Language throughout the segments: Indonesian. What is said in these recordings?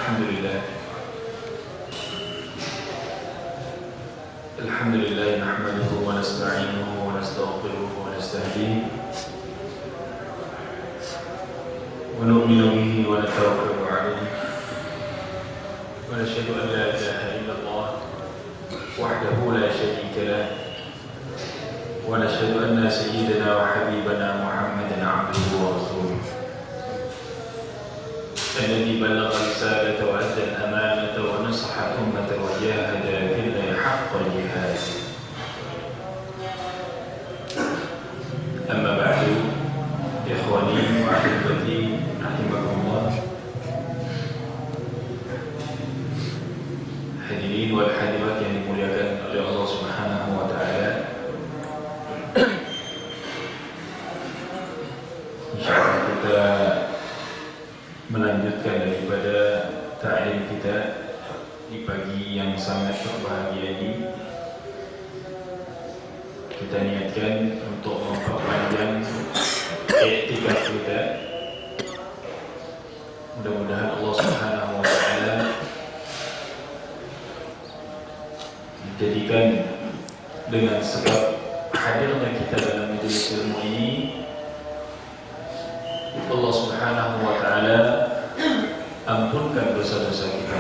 الحمد لله نحمده ونستعينه ونستغفره ونستهديه ونؤمن به ونتوكل عليه ونشهد أن لا إله إلا الله وحده لا شريك له ونشهد أن سيدنا وحبيبنا محمدا عبده ورسوله الذي بلغ رسالة وأدى الأمانة ونصح الأمة وجاهد في الله حق جهاده. أما بعد إخواني وأحبتي رحمكم الله. Hadirin wal hadirat yang dimuliakan oleh Allah Subhanahu wa taala. Insyaallah kita melanjutkan daripada ta'lim kita di pagi yang sangat berbahagia ini. Kita niatkan untuk memperpanjang i'tikaf kita. Mudah-mudahan Allah Subhanahu wa taala menjadikan dengan sebab hadirnya kita dalam majelis ilmu ini, Allah Subhanahu wa taala ampunkan dosa-dosa kita.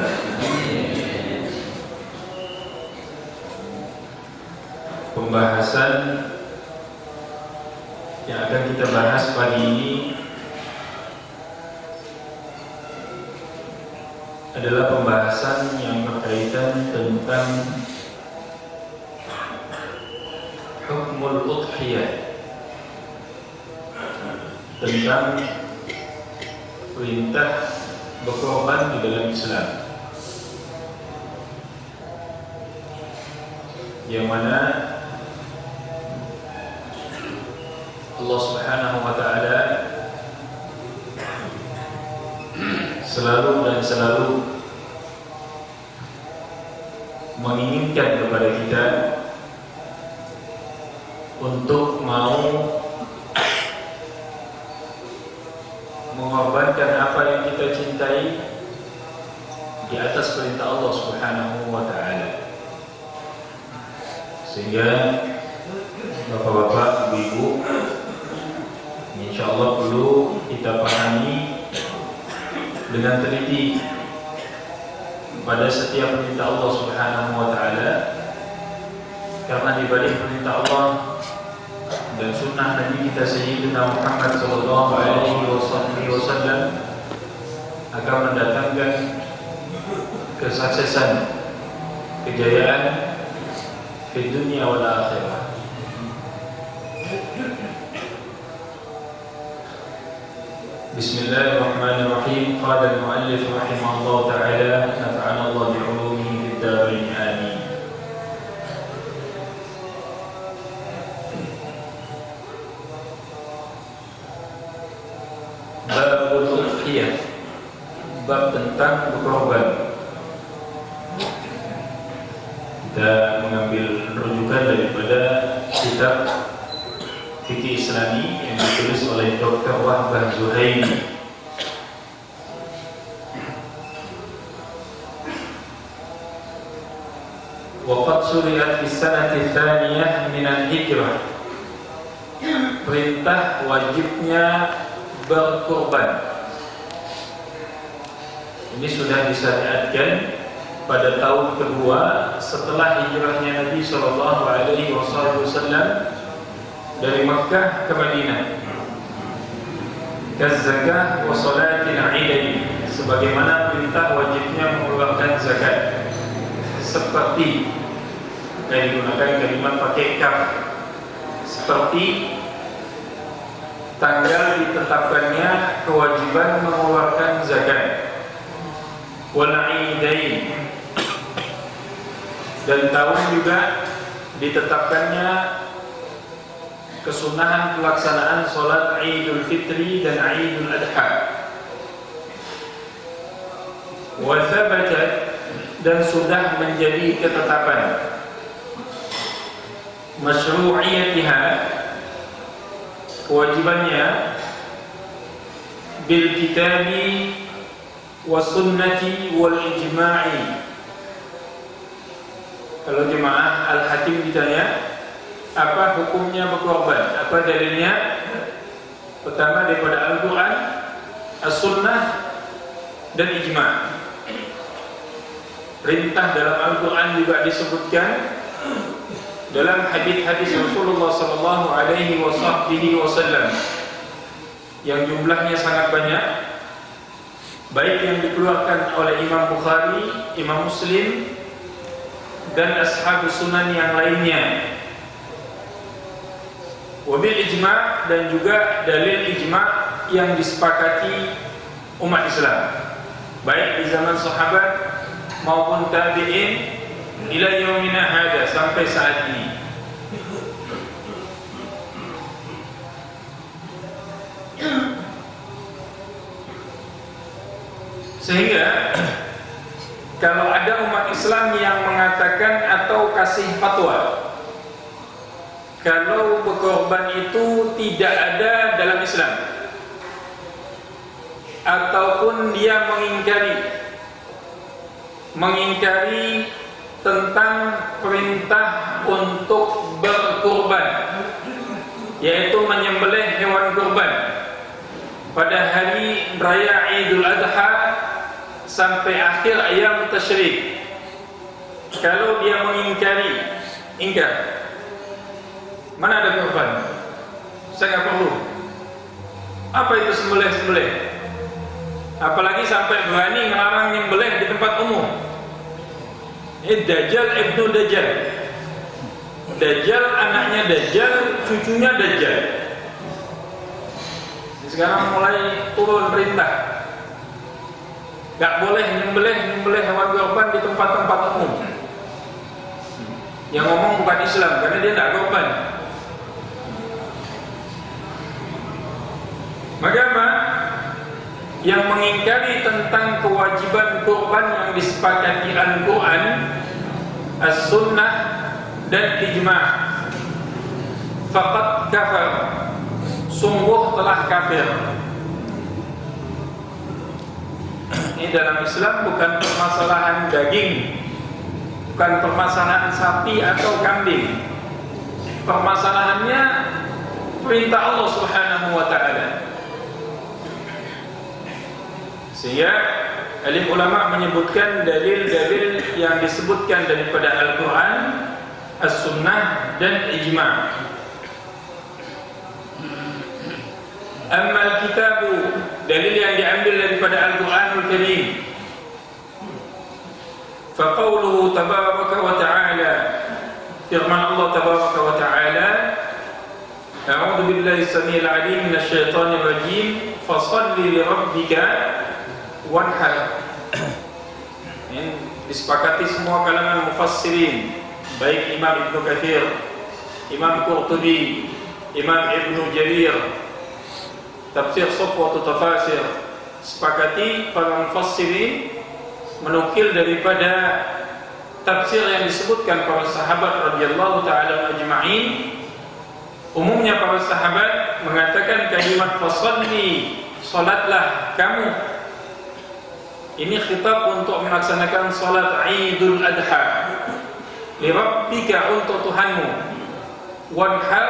Pembahasan yang akan kita bahas pagi ini adalah pembahasan yang berkaitan tentang hukmul udhiyah, tentang perintah berkorban di dalam Islam, yang mana Allah Subhanahu wa taala selalu menginginkan kepada kita untuk mau mengorbankan apa yang kita cintai di atas perintah Allah Subhanahu wa taala. Sehingga bapak-bapak, ibu-ibu, insyaallah perlu kita pahami dengan teliti pada setiap perintah Allah Subhanahu wa taala, karena di balik perintah Allah dan sunnah Nabi kita Sayyidina Muhammad sallallahu alaihi wasallam akan mendatangkan kesuksesan, kejayaan di dunia wal akhirah. Bismillahirrahmanirrahim. Qala al-muallif rahimahullah ta'ala, nafa'ana Allah bi'ulumihi fid darain amin. Babul udhiyah, bab tentang berkorban. Kita mengambil rujukan daripada kitab fikih Islami yang ditulis oleh Dr. Wahbah Zuhaili. Waqad syuri'at fi sanati tsaniyah min al-hijrah. Perintah wajibnya berkorban ini sudah disyariatkan pada tahun kedua setelah hijrahnya Nabi sallallahu alaihi wasallam dari Makkah ke Madinah. Kaz-zakah wa salatil 'iid, sebagaimana perintah wajibnya mengeluarkan zakat, seperti yang digunakan kalimat pakai kaf, seperti tanggal ditetapkannya kewajiban mengeluarkan zakat, wal 'iidain, dan tahun juga ditetapkannya kesunahan pelaksanaan sholat Idul Fitri dan Idul Adha. Wa thabatat, dan sudah menjadi ketetapan masyru'iyatiha, kewajibannya bil kitabi wasunnati wal ijma'i. Kalau jemaah Al-Hakim ditanya, apa hukumnya berkorban? Apa dalilnya? Pertama daripada Al-Quran, As-Sunnah, dan Ijma'. Perintah dalam Al-Quran juga disebutkan dalam hadis-hadis Rasulullah sallallahu alaihi wasallam yang jumlahnya sangat banyak, baik yang dikeluarkan oleh Imam Bukhari, Imam Muslim, dan Ashabus Sunan yang lainnya. Wabil ijma', dan juga dalil ijma' yang disepakati umat Islam, baik di zaman sahabat maupun tabi'in ila yaumina hada, sampai saat ini. Sehingga kalau ada umat Islam yang mengatakan atau kasih fatwa kalau berkorban itu tidak ada dalam Islam, ataupun dia mengingkari tentang perintah untuk berkorban, yaitu menyembelih hewan kurban pada hari raya Idul Adha sampai akhir ayam tasyrik. Kalau dia ingkar, mana ada kurban? Saya nggak perlu. Apa itu sembelih? Apalagi sampai berani melarang menyembelih di tempat umum. Dajjal ibnu Dajjal. Dajjal anaknya Dajjal, cucunya Dajjal. Sekarang mulai turun perintah, gak boleh nyembelih hewan kurban di tempat-tempat umum. Yang ngomong bukan Islam, karena dia tidak kurban. Maka apa? Yang mengingkari tentang kewajiban kurban yang disepakati Al-Quran, As-Sunnah, dan Ijma', faqad kafar, sungguh telah kafir. Ini dalam Islam bukan permasalahan daging, bukan permasalahan sapi atau kambing. Permasalahannya perintah Allah Subhanahu wa ta'ala. Sehingga alim ulama menyebutkan dalil-dalil yang disebutkan daripada Al-Quran, As-Sunnah, dan Ijma'. Ammal kitabu, dalil yang diambil daripada Al-Quranul Karim. Faqawluhu tabaraka wa ta'ala, firman Allah tabaraka wa ta'ala, a'udhu billahi samil alim minasyaitanir rajim, fasalli li rabbika wanhar. Ini disepakati semua kalangan mufassirin, baik Imam Ibnu Katsir, Imam Qurtubi, Imam Ibnu Jarir, Tafsir Safwatut Tafasir, sepakati para mufassirin menukil daripada tafsir yang disebutkan para sahabat radhiyallahu ta'ala ajma'in. Umumnya para sahabat mengatakan kalimat fasalli, salatlah kamu. Ini khitab untuk melaksanakan salat Idul Adha. Li rabbika, untuk Tuhanmu. Wanhar,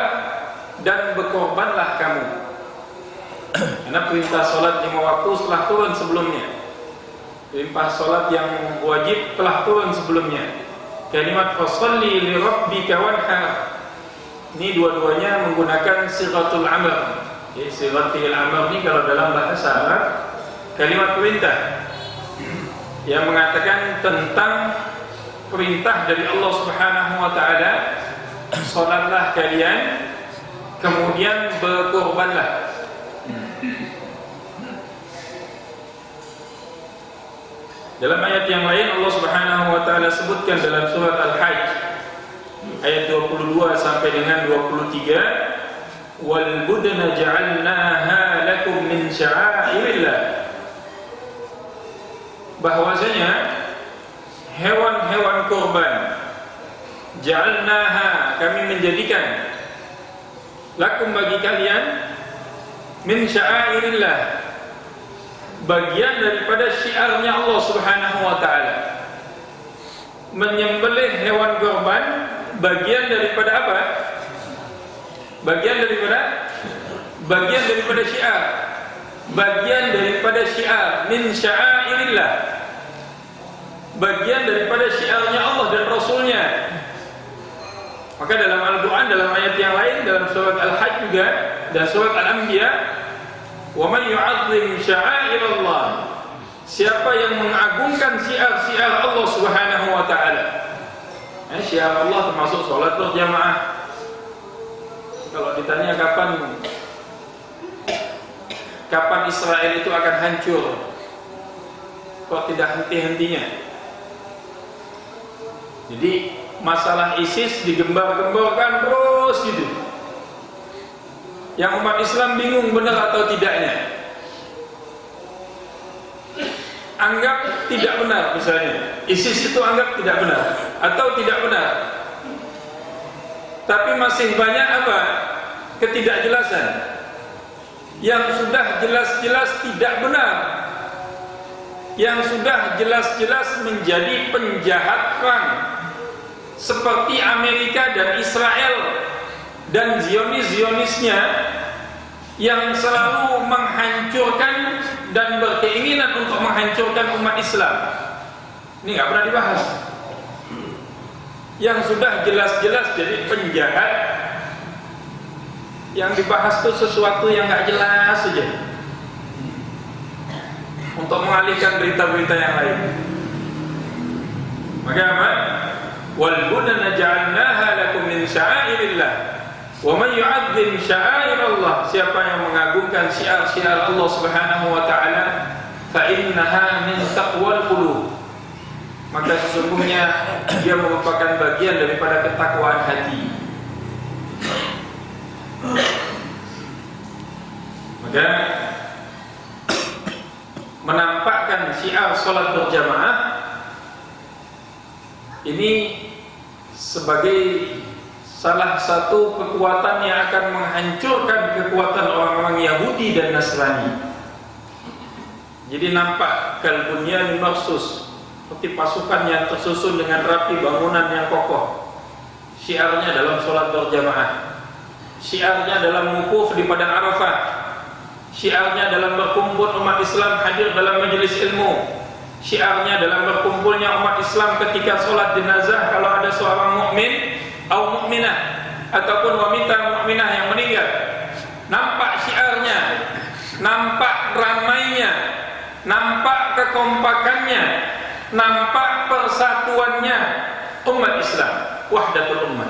dan berkorbanlah kamu. Karena perintah salat 5 waktu telah turun sebelumnya. Perintah salat yang wajib telah turun sebelumnya. Kalimat fasalli li rabbika wanhar, ini dua-duanya menggunakan sighatul amr. Jadi sighatul amr ini kalau dalam bahasa Arab kalimat perintah yang mengatakan tentang perintah dari Allah Subhanahu wa ta'ala, salatlah kalian, kemudian berkorbanlah. Dalam ayat yang lain Allah Subhanahu wa ta'ala sebutkan dalam surat Al-Hajj ayat 22 sampai dengan 23, wal budna ja'alnaha lakum min sya'airillah, bahwasanya hewan-hewan kurban ja'alnaha, kami menjadikan, lakum, bagi kalian, min sya'airillah, bagian daripada syiarnya Allah Subhanahu wa taala. Menyembelih hewan kurban bagian daripada apa? Bagian daripada syiar. Bagian daripada syiar min sya'airillah. Bagian daripada syiarnya Allah dan Rasulnya. Maka dalam Al-Quran, dalam ayat yang lain, dalam surat Al-Hajj juga dan surat Al-Anbiya, wa man yu'azzim sya'airallah, siapa yang mengagungkan syiar-syiar Allah Subhanahu wa taala. Syiar Allah termasuk salat berjamaah. Kalau ditanya kapan Israel itu akan hancur, kok tidak henti-hentinya. Jadi masalah ISIS digembar-gemborkan terus gitu. Yang umat Islam bingung benar atau tidaknya. Anggap tidak benar misalnya, ISIS itu anggap tidak benar atau tidak benar. Tapi masih banyak apa? Ketidakjelasan yang sudah jelas-jelas tidak benar, yang sudah jelas-jelas menjadi penjahat perang, seperti Amerika dan Israel dan Zionis-Zionisnya yang selalu menghancurkan dan berkeinginan untuk menghancurkan umat Islam. Ini nggak pernah dibahas. Yang sudah jelas-jelas jadi penjahat, yang dibahas itu sesuatu yang nggak jelas saja untuk mengalihkan berita-berita yang lain. Maka apa? Wal budana ja'alnaha lakum min sya'airillah. Wa man yu'azzim sya'airallah, siapa yang mengagungkan syiar-syiar Allah Subhanahu wa taala, fa innaha min taqwal qulub, maka sesungguhnya dia merupakan bagian daripada ketakwaan hati. Maka menampakkan syiar salat berjamaah ini sebagai salah satu kekuatan yang akan menghancurkan kekuatan orang-orang Yahudi dan Nasrani. Jadi nampak kalbunyan marsus, seperti pasukan yang tersusun dengan rapi, bangunan yang kokoh. Syiarnya dalam sholat berjamaah, syiarnya dalam wukuf di padang Arafah, syiarnya dalam berkumpul umat Islam hadir dalam majelis ilmu, syiarnya dalam berkumpulnya umat Islam ketika sholat jenazah kalau ada seorang mukmin atau mukminah ataupun wanita mukminah yang meninggal. Nampak syiarnya, nampak ramainya, nampak kekompakannya, nampak persatuannya umat Islam, wahdatul ummah.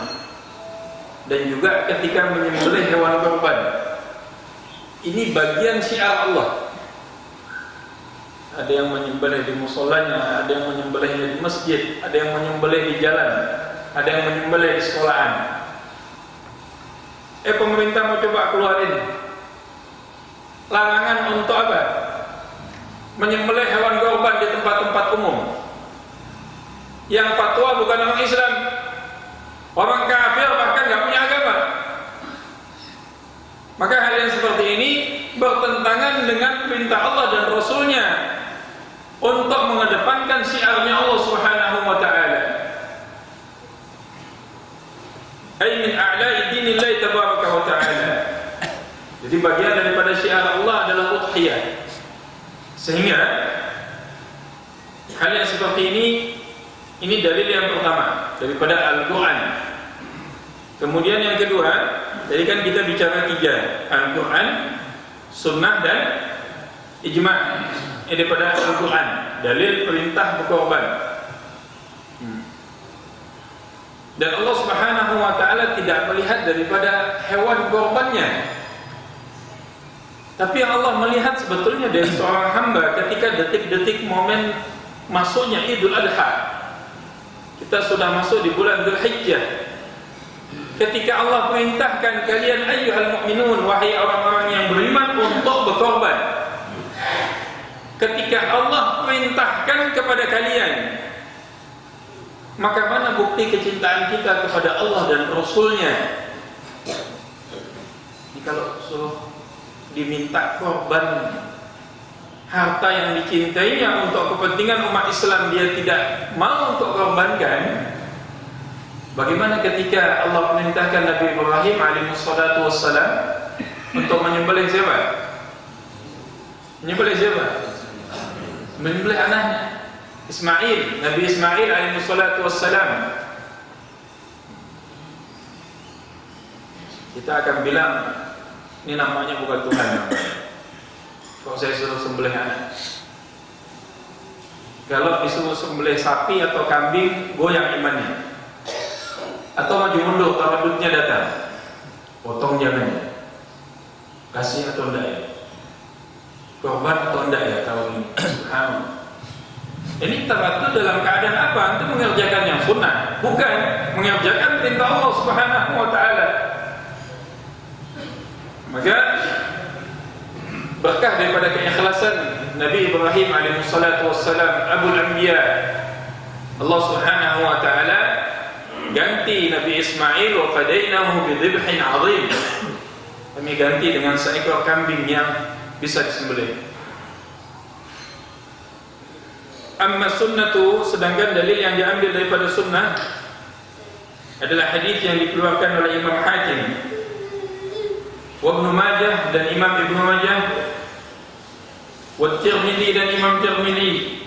Dan juga ketika menyembelih hewan kurban, ini bagian syiar Allah. Ada yang menyembelih di musholanya, ada yang menyembelihnya di masjid, ada yang menyembelih di jalan, ada yang menyembelih di sekolahan. Pemerintah mau coba keluarin larangan untuk apa? Menyembelih hewan kurban di tempat-tempat umum. Yang fatwa bukan orang Islam, orang kafir, bahkan nggak punya agama. Maka hal yang seperti ini bertentangan dengan perintah Allah dan Rasulnya untuk mengedepankan syiarnya Allah Subhanahu wa taala. Ay min a'la'i dinillahi tabaraka wa ta'ala. Jadi bagian daripada syiar Allah adalah udhiyah. Sehingga hal yang seperti ini dalil yang pertama daripada Al-Quran. Kemudian yang kedua, jadi kan kita bicara tiga, Al-Quran, Sunnah dan Ijma'. Ini daripada Al-Quran, dalil perintah berkorban. Dan Allah Subhanahu wa taala tidak melihat daripada hewan korbannya, tapi yang Allah melihat sebetulnya dari seorang hamba ketika detik-detik momen masuknya Idul Adha. Kita sudah masuk di bulan Dzulhijjah. Ketika Allah perintahkan kalian ayyuhal mu'minun, wahai orang-orang yang beriman, untuk berkorban. Ketika Allah perintahkan kepada kalian, maka mana bukti kecintaan kita kepada Allah dan Rasulnya? Ini kalau suruh diminta korban harta yang dicintainya untuk kepentingan umat Islam dia tidak mau untuk korbankan, bagaimana ketika Allah perintahkan Nabi Ibrahim alaihissalatu wassalam untuk menyembelih siapa? Menyembelih siapa? Menyembelih anaknya Ismail, Nabi Ismail alaihissalatu wassalam. Kita akan bilang ini namanya bukan Tuhan namanya. Kalau saya suruh sembelih anak, kalau disuruh sembelih sapi atau kambing, goyang imannya. Atau maju mundur, tawadudnya datang, potong jangannya, kasih atau enggak ya, korban atau enggak ya tahun ini. Subhanallah. Ini tawadud dalam keadaan apa? Itu mengerjakan yang sunnah, bukan mengerjakan perintah Allah Subhanahu wa ta'ala. Maka berkah daripada keikhlasan Nabi Ibrahim alaihissalatu wassalam, Abul Anbiya, Allah Subhanahu wa ta'ala ganti Nabi Ismail wa fadainahu bidhibhin 'azim. Kami ganti dengan seekor kambing yang bisa disembelih. Amma sunnatu, sedangkan dalil yang diambil daripada sunnah adalah hadis yang dikeluarkan oleh Imam Hakim wa Ibnu Majah dan Imam Ibnu Majah wa Tirmidzi dan Imam Tirmidzi.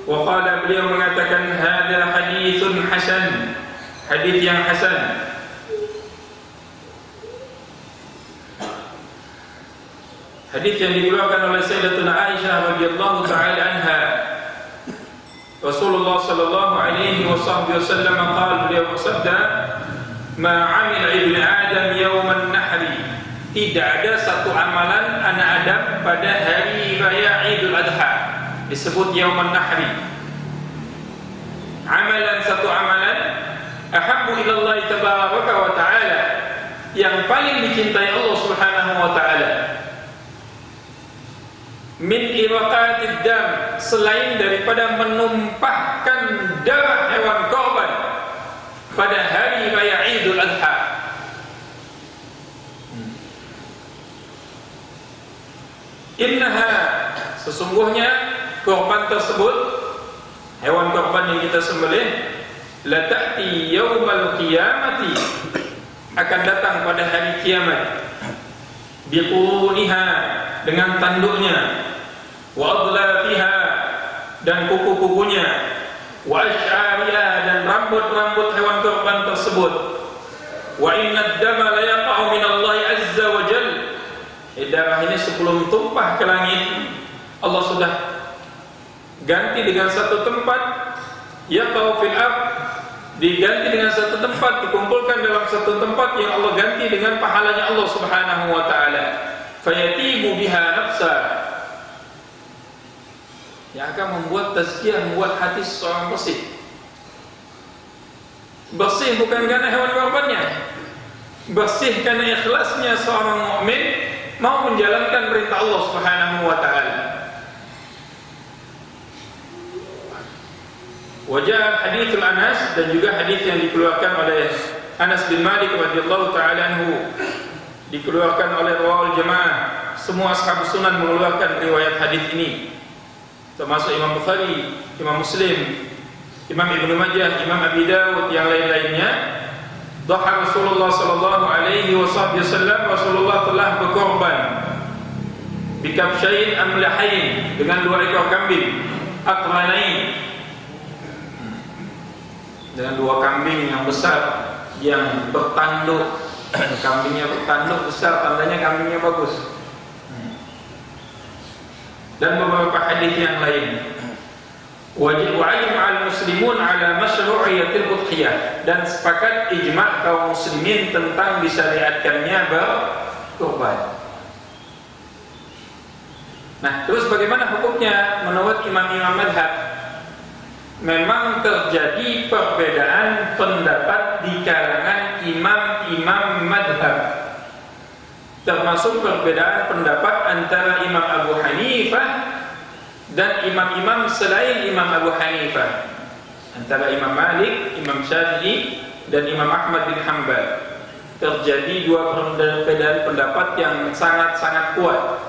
Wa qala, beliau mengatakan hadza haditsun hasan, hadis yang hasan. Hadis yang dikeluarkan oleh Sayyidatuna Aisyah radhiyallahu taala anha. Rasulullah sallallahu alaihi wasallam qala, beliau bersabda, ma 'amila ibnu adam yauman nahri, tidak ada satu amalan anak Adam pada hari raya Idul Adha, disebut yauman nahri. Amalan, satu amalan, ahabbu ilallah tabaraka wa ta'ala, yang paling dicintai Allah Subhanahu wa ta'ala, min iraqatid dam, selain daripada menumpahkan darah hewan korban pada hari raya Idul Adha. Innaha, sesungguhnya korban tersebut, hewan korban yang kita sembelih, la ta'ti yaumal qiyamati, akan datang pada hari kiamat, biquruniha, dengan tanduknya, wa adlafiha, dan kuku-kukunya, wa ash'ariha, dan rambut-rambut hewan korban tersebut. Wa inna ad-dama la yaqa'u min Allah azza wa jalla, darah ini sebelum tumpah ke langit, Allah sudah ganti dengan satu tempat, yaqa'u fil ardh, diganti dengan satu tempat, dikumpulkan dalam satu tempat yang Allah ganti dengan pahalanya Allah Subhanahu wa ta'ala. Fayatibu biha nafsa, yang akan membuat tazkiyah, membuat hati seorang bersih. Bersih bukan karena hewan korbannya, bersih karena ikhlasnya seorang mukmin mau menjalankan perintah Allah Subhanahu wa ta'ala. Wajah hadits Anas, dan juga hadis yang dikeluarkan oleh Anas bin Malik radhiyallahu ta'ala anhu, dikeluarkan oleh rawal jamaah. Semua ashab sunan mengeluarkan riwayat hadis ini, termasuk Imam Bukhari, Imam Muslim, Imam Ibnu Majah, Imam Abi Dawud, yang lain-lainnya. Dhaha Rasulullah sallallahu alaihi wasallam, Rasulullah telah berkorban bikabsyain amlahain, dengan 2 ekor kambing, aqranain, dengan 2 kambing yang besar yang bertanduk. Kambingnya bertanduk besar, tandanya kambingnya bagus. Dan beberapa hadis yang lain. Wajib wa'ajma'al muslimun ala masyru'iyatil udhiyah, dan sepakat ijma' kaum muslimin tentang disyariatkannya berkurban. Nah, terus bagaimana hukumnya menurut imam-imam madhab? Memang terjadi perbedaan pendapat di kalangan imam-imam madhab, termasuk perbedaan pendapat antara Imam Abu Hanifah dan imam-imam selain Imam Abu Hanifah, antara Imam Malik, Imam Syafi'i, dan Imam Ahmad bin Hanbal. Terjadi 2 perbedaan pendapat yang sangat-sangat kuat.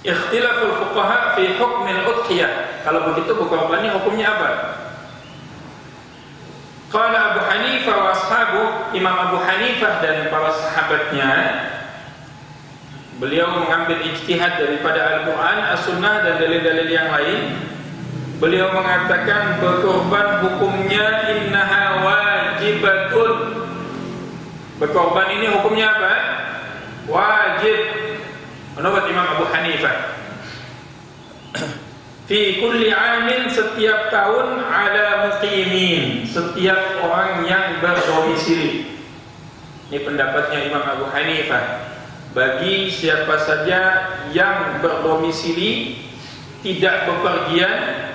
Ikhtilaful fuqaha fi hukmil udhiyah. Kalau begitu berkorban ini hukumnya apa? Qala Abu Hanifah wa ashabu, Imam Abu Hanifah dan para sahabatnya, beliau mengambil ijtihad daripada Al-Quran, As-Sunnah dan dalil-dalil yang lain. Beliau mengatakan berkorban hukumnya innaha wajibatun. Berkorban ini hukumnya apa? Wajib. Menurut Imam Abu Hanifah, fi kulli amin, setiap tahun, ala muqimin, setiap orang yang berdomisili. Ini pendapatnya Imam Abu Hanifah. Bagi siapa saja yang berdomisili, tidak bepergian,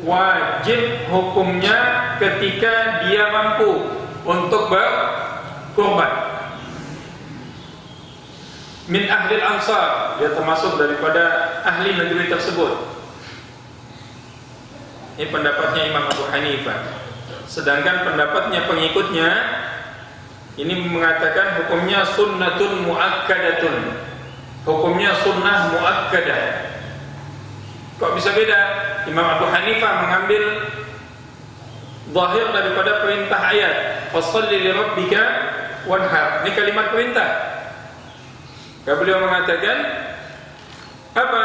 wajib hukumnya ketika dia mampu untuk berkorban. Min ahli al-ansar, dia termasuk daripada ahli negeri tersebut. Ini pendapatnya Imam Abu Hanifah. Sedangkan pendapatnya pengikutnya ini mengatakan hukumnya sunnatun muakkadatun. Hukumnya sunnah muakkadah. Kok bisa beda? Imam Abu Hanifah mengambil zahir daripada perintah ayat, fasholli li rabbika wanhar. Ini kalimat perintah. Beliau mengatakan apa?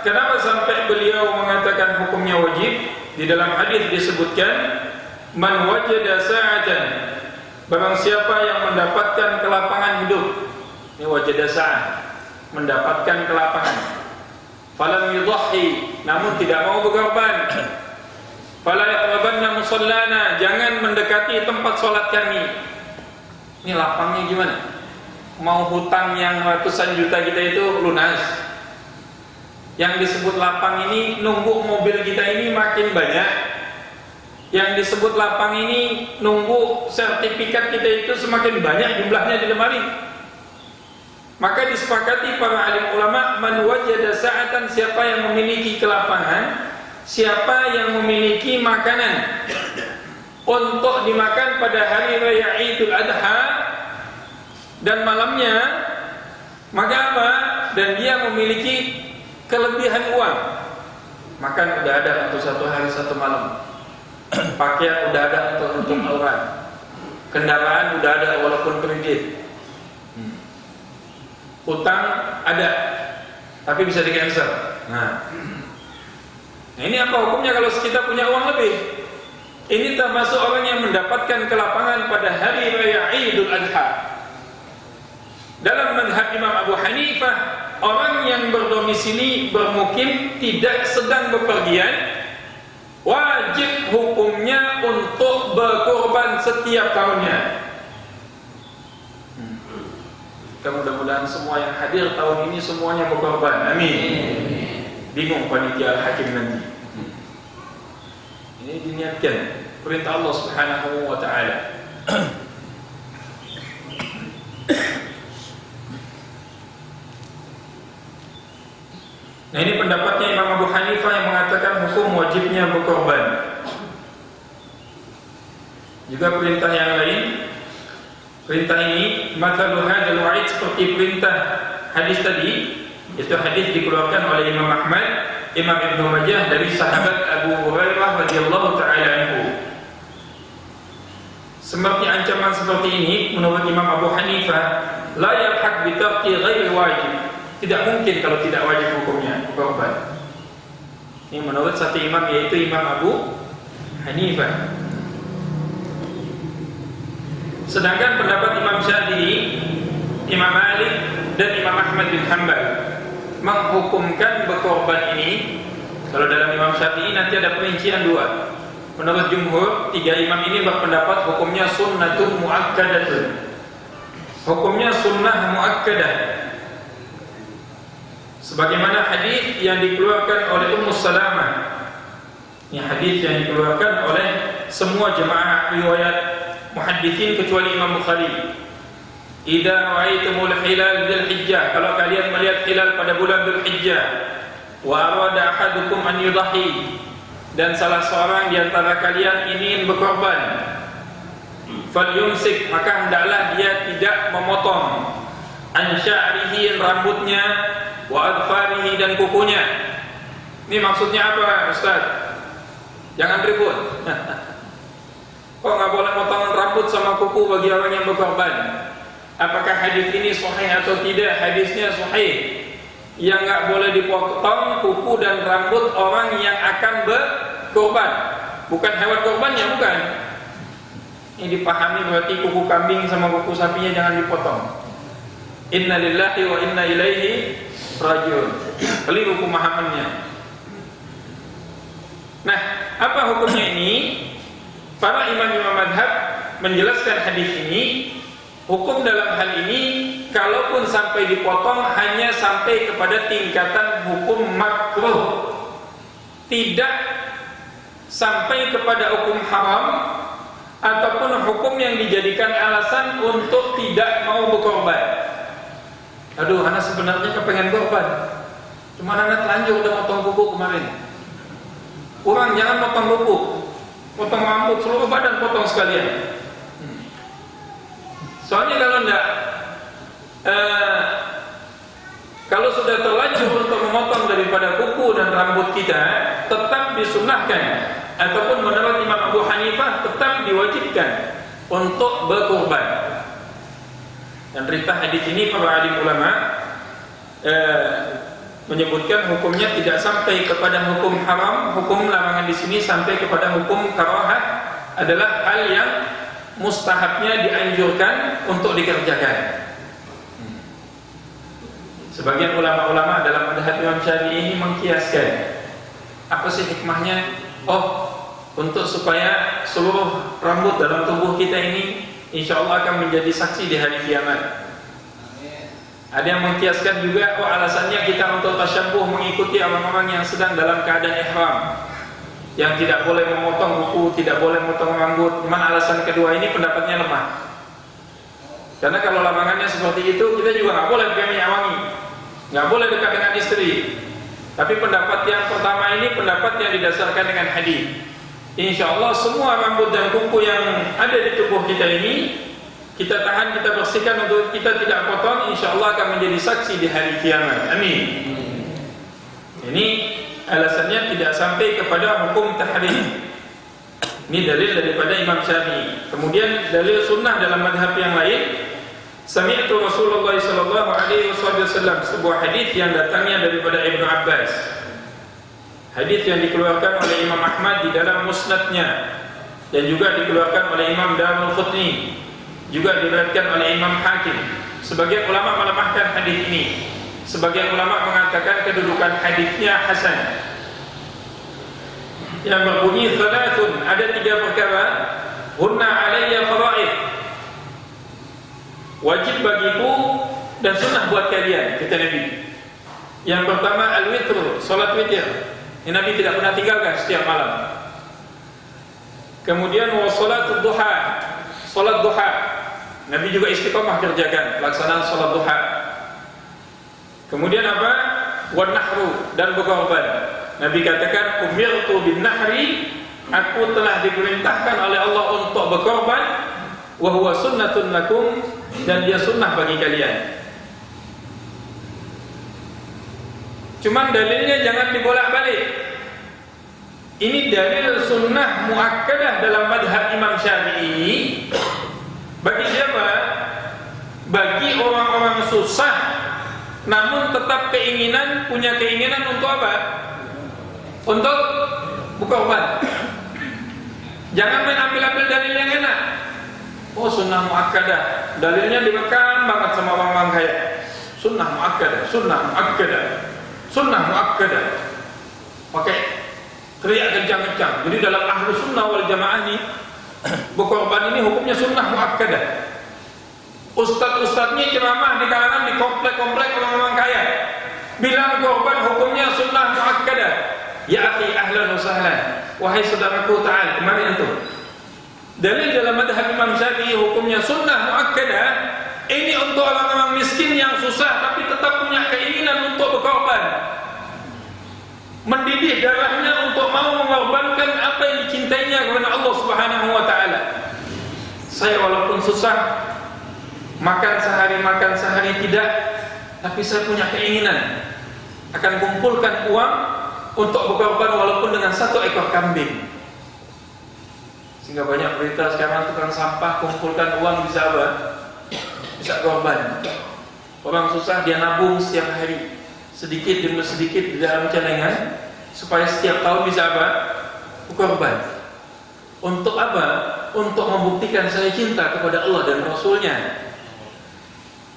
Kenapa sampai beliau mengatakan hukumnya wajib? Di dalam hadis disebutkan, man wajada sa'atan, barang siapa yang mendapatkan kelapangan hidup. Ini wajada sa'ah, mendapatkan kelapangan. Falam yudhi, namun tidak mau berkorban. Fala yaqrabanna musallana, jangan mendekati tempat salat kami. Ini lapangnya gimana? Mau hutang yang ratusan juta kita itu lunas. Yang disebut lapang ini nunggu mobil kita ini makin banyak. Yang disebut lapang ini nunggu sertifikat kita itu semakin banyak jumlahnya di lemari. Maka disepakati para alim ulama, man wajada sa'atan, siapa yang memiliki kelapangan, siapa yang memiliki makanan untuk dimakan pada hari raya Idul Adha dan malamnya, maka apa? Dan dia memiliki kelebihan uang, makan udah ada untuk satu hari satu malam, pakaian udah ada untuk orang, kendaraan udah ada walaupun kredit, utang ada tapi bisa di cancel. Nah, ini apa hukumnya kalau kita punya uang lebih? Ini termasuk orang yang mendapatkan kelapangan pada hari raya Idul Adha. Dalam mazhab Imam Abu Hanifah, orang yang berdomisili bermukim tidak sedang bepergian, wajib hukumnya untuk berkorban setiap tahunnya. Mudah-mudahan semua yang hadir tahun ini semuanya berkorban. Amin. Bingung panitia hakim nanti. Ini diniatkan perintah Allah Subhanahu wa taala. Nah, ini pendapatnya Imam Abu Hanifah yang mengatakan hukum wajibnya berkorban. Juga perintah yang lain, perintah ini mathalu hadzal wa'id, seperti perintah hadis tadi. Itu hadis dikeluarkan oleh Imam Ahmad, Imam Ibnu Majah dari sahabat Abu Hurairah radhiyallahu taala anhu. Seperti ancaman seperti ini menurut Imam Abu Hanifah, la yalhaq bi tarki ghairi wajib. Tidak mungkin kalau tidak wajib hukumnya korban. Ini menurut satu imam, yaitu Imam Abu Hanifah. Sedangkan pendapat Imam Syafi'i, Imam Malik dan Imam Ahmad bin Hanbal menghukumkan berkorban ini. Kalau dalam Imam Syafi'i nanti ada perincian dua. Menurut jumhur, tiga imam ini berpendapat hukumnya sunnatun muakkadatun. Hukumnya sunnah muakkadah. Sebagaimana hadis yang dikeluarkan oleh Ummu Salamah. Ini hadis yang dikeluarkan oleh semua jemaah riwayat muhadditsin kecuali Imam Bukhari. Idza ra'aitumul hilal dzul hijjah, kalau kalian melihat hilal pada bulan Dzulhijjah, wa arada ahadukum an yudhi, dan salah seorang di antara kalian ingin berkorban, falyumsik, maka hendaklah dia tidak memotong an sya'rihi, rambutnya, wa adfarihi, dan kukunya. Ini maksudnya apa, Ustaz? Jangan ribut. Kok nggak boleh potong rambut sama kuku bagi orang yang berkorban? Apakah hadis ini sahih atau tidak? Hadisnya sahih. Yang nggak boleh dipotong kuku dan rambut orang yang akan berkorban, bukan hewan korbannya, bukan. Ini dipahami berarti kuku kambing sama kuku sapinya jangan dipotong. Inna lillahi wa inna ilaihi rajiun. Keliru pemahamannya. Nah, apa hukumnya ini? Para imam-imam mazhab menjelaskan hadis ini. Hukum dalam hal ini, kalaupun sampai dipotong, hanya sampai kepada tingkatan hukum makruh, tidak sampai kepada hukum haram ataupun hukum yang dijadikan alasan untuk tidak mau berkorban. Aduh, anak sebenarnya kepengen korban, cuma anak telanjur udah potong kuku kemarin. Kurang, jangan potong kuku, potong rambut, seluruh badan potong sekalian. Soalnya kalau sudah terlanjur untuk memotong daripada kuku dan rambut kita, tetap disunahkan, ataupun menurut Imam Abu Hanifah tetap diwajibkan untuk berkorban. Dan perintah hadis ini para alim ulama menyebutkan hukumnya tidak sampai kepada hukum haram. Hukum larangan di sini sampai kepada hukum karahah, adalah hal yang mustahabnya dianjurkan untuk dikerjakan. Sebagian ulama-ulama dalam madhab Imam Syafi'i ini mengkiaskan, apa sih hikmahnya? Oh, untuk supaya seluruh rambut dalam tubuh kita ini insya Allah akan menjadi saksi di hari kiamat. Ada yang mengkiaskan juga, oh alasannya kita untuk tasyabbuh mengikuti orang-orang yang sedang dalam keadaan ihram, yang tidak boleh memotong kuku, tidak boleh memotong rambut. Cuman alasan kedua ini pendapatnya lemah. Karena kalau larangannya seperti itu, kita juga nggak boleh pakai minyak wangi, nggak boleh dekat dengan istri. Tapi pendapat yang pertama ini pendapat yang didasarkan dengan hadis. Insya Allah semua rambut dan kuku yang ada di tubuh kita ini kita tahan, kita bersihkan untuk kita tidak potong. Insya Allah akan menjadi saksi di hari kiamat. Amin. Ini alasannya tidak sampai kepada hukum tahrim. Ini dalil daripada Imam Syafi'i. Kemudian dalil sunnah dalam madhab yang lain. Sami'tu Rasulullah sallallahu alaihi wasallam, sebuah hadis yang datangnya daripada Ibnu Abbas. Hadis yang dikeluarkan oleh Imam Ahmad di dalam musnadnya, dan juga dikeluarkan oleh Imam Darul-Qutni, juga diriwayatkan oleh Imam Hakim. Sebagian ulama melemahkan hadis ini. Sebagian ulama mengatakan kedudukan hadisnya hasan. Yang berbunyi salatun, ada 3 perkara, hunna alayya faraid, wajib bagiku dan sunnah buat kalian, kata Nabi. Yang pertama al-witr, salat witir. Ini Nabi tidak pernah tinggalkan setiap malam. Kemudian wa salatud duha, salat duha. Nabi juga istiqomah kerjakan pelaksanaan salat duha. Kemudian apa? Wan nahru, dan berkorban. Nabi katakan umirtu bin nahri, aku telah diperintahkan oleh Allah untuk berkorban, wa huwa sunnatun lakum, dan dia sunnah bagi kalian. Cuman dalilnya jangan dibolak-balik. Ini dalil sunnah muakkadah dalam madhab Imam Syafi'i. Bagi siapa? Bagi orang-orang susah namun tetap punya keinginan untuk apa? Untuk berkorban. Jangan main ambil-ambil dalil yang enak. Oh, sunnah muakkadah, dalilnya direkam banget sama orang-orang kaya. Sunnah muakkadah, sunnah muakkadah, sunnah muakkadah. Pakai teriak kencang-kencang. Jadi dalam ahlu sunnah wal jamaah ini, berkorban ini hukumnya sunnah muakkadah. Ustadz-ustadznya ceramah di kalangan di komplek-komplek orang-orang kaya, bilang korban hukumnya sunnah muakkadah. Ya akhi, ahlan wa sahlan, wahai saudaraku, ta'al, kemari antum. Dalil dalam madhab Imam Syafi'i hukumnya sunnah muakkadah. Ini untuk orang-orang miskin yang susah tapi tetap punya keinginan untuk berkorban, mendidih darahnya untuk mau mengorbankan apa yang dicintainya kepada Allah Subhanahu wa ta'ala. Saya walaupun susah, makan sehari tidak, tapi saya punya keinginan akan kumpulkan uang untuk berkorban walaupun dengan 1 ekor kambing. Sehingga banyak berita sekarang tukang sampah kumpulkan uang bisa apa? Bisa korban. Orang susah dia nabung setiap hari, sedikit demi sedikit di dalam celengan, supaya setiap tahun bisa apa? Berkorban. Untuk apa? Untuk membuktikan saya cinta kepada Allah dan Rasulnya.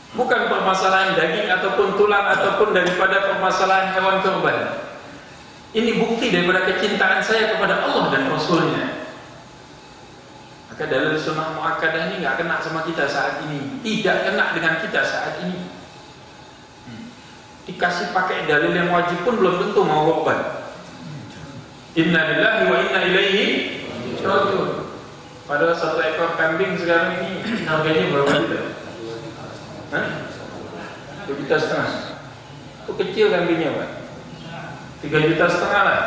Bukan permasalahan daging ataupun tulang ataupun daripada permasalahan hewan korban. Ini bukti daripada kecintaan saya kepada Allah dan Rasulnya. Maka dalil sunnah muakkadah ini nggak kena sama kita saat ini, tidak kena dengan kita saat ini. Dikasih pakai dalil yang wajib pun belum tentu mau korban. Inna lillahi wa inna ilaihi raji'un. Padahal 1 ekor kambing sekarang ini harganya berapa juta? 2,5 juta. Itu kecil kambingnya Pak, 3,5 juta lah.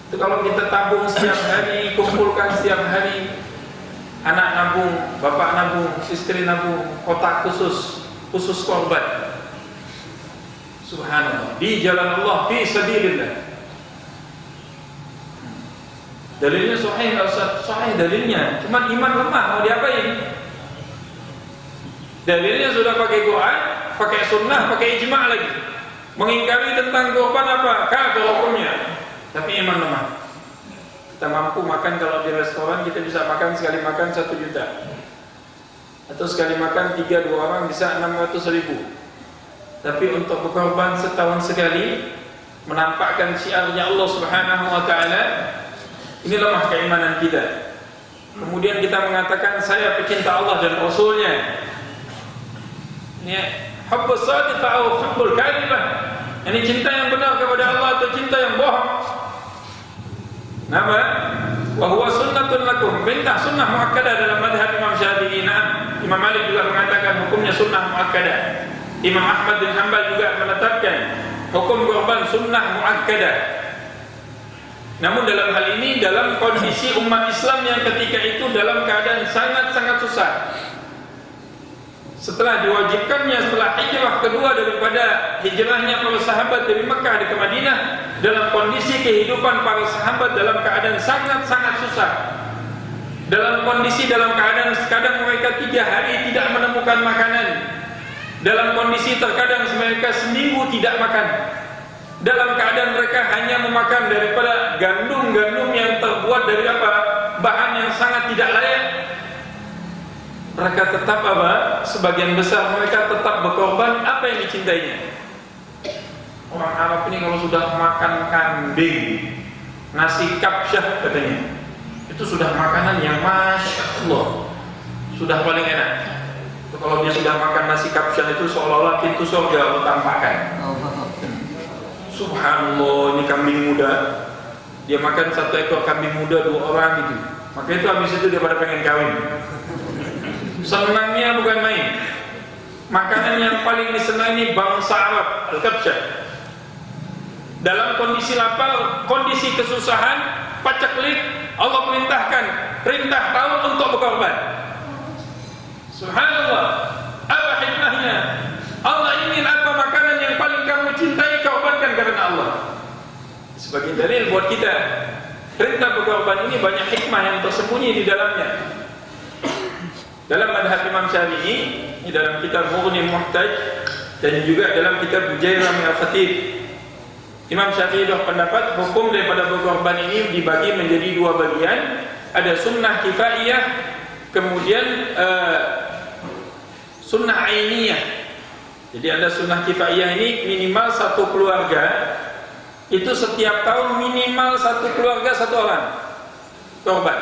Itu kalau kita tabung setiap hari, kumpulkan setiap hari, anak nabung, bapak nabung, istri nabung, kotak khusus korban. Subhanallah, di jalan Allah, fi sabilillah. Dalilnya sahih, enggak usah sahih dalilnya, cuma iman lemah, mau diapain? Dalilnya sudah pakai Quran, pakai sunnah, pakai ijma' lagi. Mengingkari tentang korban apa? Kafir hukumnya. Tapi iman lemah. Kita mampu makan, kalau di restoran kita bisa makan sekali makan 1 juta, atau sekali makan 3-2 orang bisa 600.000. Tapi untuk berkorban setahun sekali, menampakkan syiarnya Allah Subhanahu wa taala, ini lemah keimanan kita. Kemudian kita mengatakan saya pecinta Allah dan Rasulnya. Ini hubbus sadiq atau hubbul kadhibah. Ini cinta yang benar kepada Allah atau cinta yang bohong. Nama wa huwa sunnatun lakum, perintah sunnah muakkadah dalam madhab Imam Syafi'i. Imam Malik juga mengatakan hukumnya sunnah muakkadah. Imam Ahmad bin Hanbal juga menetapkan hukum korban sunnah muakkadah. Namun dalam hal ini, dalam kondisi umat Islam yang ketika itu dalam keadaan sangat-sangat susah, setelah diwajibkannya, setelah hijrah kedua daripada hijrahnya para sahabat dari Mekah ke Madinah, dalam kondisi kehidupan para sahabat dalam keadaan sangat-sangat susah, dalam kondisi dalam keadaan kadang mereka 3 hari tidak menemukan makanan, dalam kondisi terkadang mereka seminggu tidak makan, dalam keadaan mereka hanya memakan daripada gandum-gandum yang terbuat dari apa? Bahan yang sangat tidak layak. Mereka tetap apa? Sebagian besar mereka tetap berkorban. Apa yang dicintainya? Orang Arab ini kalau sudah makan kambing, nasi kapsyah katanya, itu sudah makanan yang Masya Allah, sudah paling enak. Itu kalau dia sudah makan nasi kapsyah itu seolah-olah pintu surga Allah tampakkan. Subhanallah, ini kambing muda. Dia makan 1 ekor kambing muda 2 orang gitu. Maka itu habis itu dia pada pengen kawin. Senangnya bukan main. Makanan yang paling disenangi bangsa Arab, al-kabsyah. Dalam kondisi lapar, kondisi kesusahan, paceklik, Allah perintah tahun untuk berkorban. Subhanallah, apa hikmahnya? Allah ingin apa makanan yang paling kamu cintai, korbankan karena Allah. Sebagai dalil buat kita, perintah berkorban ini banyak hikmah yang tersembunyi di dalamnya. Dalam madhab Imam Syafi'i, ini dalam kitab Mughni Muhtaj, dan juga dalam kitab Bujairah Al-Khatib, Imam Syafi'i berpendapat hukum daripada berkorban ini dibagi menjadi 2 bagian. Ada sunnah kifaiyah, kemudian sunnah ainiyah. Jadi ada sunnah kifaiyah ini minimal 1 keluarga, itu setiap tahun minimal 1 keluarga 1 orang korban.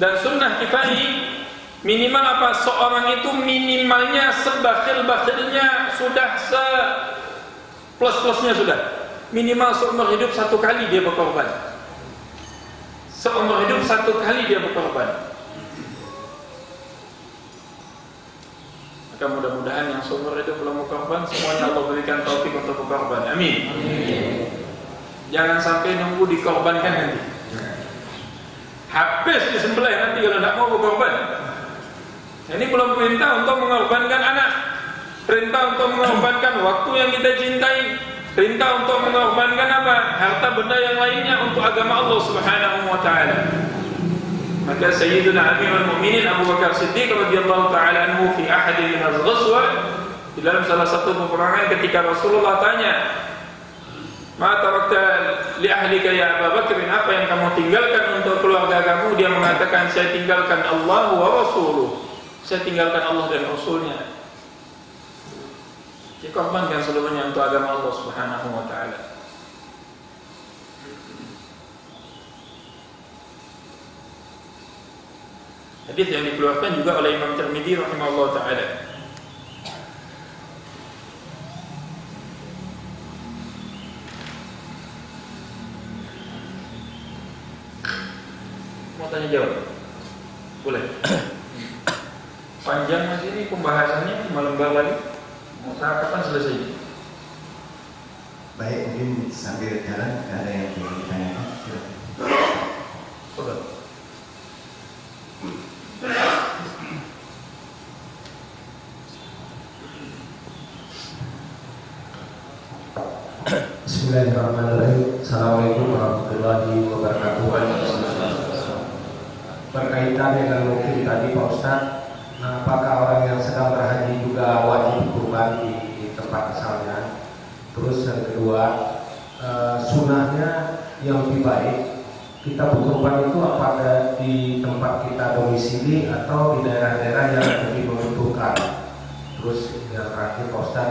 Dan sunnah kifai minimal apa? Seorang itu minimalnya sebakhil-bakhilnya sudah plus-plusnya sudah. Minimal seumur hidup 1 kali dia berkorban. Seumur hidup 1 kali dia berkorban. Maka mudah-mudahan yang seumur hidup belum berkorban, semuanya Allah berikan taufik untuk berkorban. Amin. Jangan sampai nunggu dikorbankan nanti. Habis disembelih nanti kalau tidak mau berkorban. Ini belum perintah untuk mengorbankan anak, Perintah untuk mengorbankan waktu yang kita cintai, perintah untuk mengorbankan apa? Harta benda yang lainnya untuk agama Allah Subhanahu wa taala. Maka Sayyiduna Amirul Mukminin Abu Bakar Siddiq radhiyallahu taala anhu fi ahadi min al-ghazwa, di dalam salah satu peperangan ketika Rasulullah tanya, "Ma tarakta li ahlika ya Abu Bakar?" Apa yang kamu tinggalkan untuk keluarga kamu? Dia mengatakan, "Saya tinggalkan Allah wa Rasuluh." Saya tinggalkan Allah dan Rasulnya. Dia korbankan seluruhnya untuk agama Allah Subhanahu wa taala. Hadis yang dikeluarkan juga oleh Imam Tirmidzi rahimahullah taala. Mau tanya jawab? Boleh. Panjang mas ini pembahasannya 5 lembar lagi. Mau kapan selesai? Baik, mungkin sambil jalan ada yang ingin ditanyakan. Coba. Bismillahirrahmanirrahim. Assalamualaikum warahmatullahi wabarakatuh. Berkaitan dengan mungkin tadi Pak Ustaz, apakah orang yang sedang berhaji juga wajib kurban di tempat asalnya? Terus yang kedua, sunnahnya yang lebih baik kita berkurban itu apakah di tempat kita domisili atau di daerah-daerah yang lebih membutuhkan? Terus yang terakhir Pak Ustaz,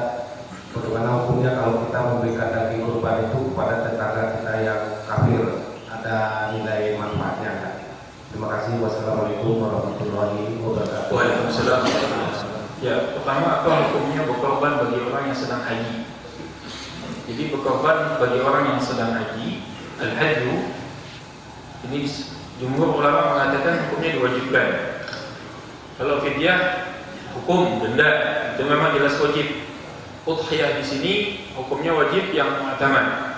bagaimana hukumnya kalau kita memberikan daging kurban itu kepada tetangga kita yang kafir? Ada nilai manfaatnya kan? Terima kasih. Wassalamualaikum warahmatullahi wabarakatuh. Waalaikumsalam. Ya, pertama apa hukumnya berkorban bagi orang yang sedang haji? Jadi berkorban bagi orang yang sedang haji, al-hajju, ini jumhur ulama mengatakan hukumnya diwajibkan. Kalau fidyah, hukum denda, itu memang jelas wajib. Udhiyah di sini hukumnya wajib yang mu'tamad.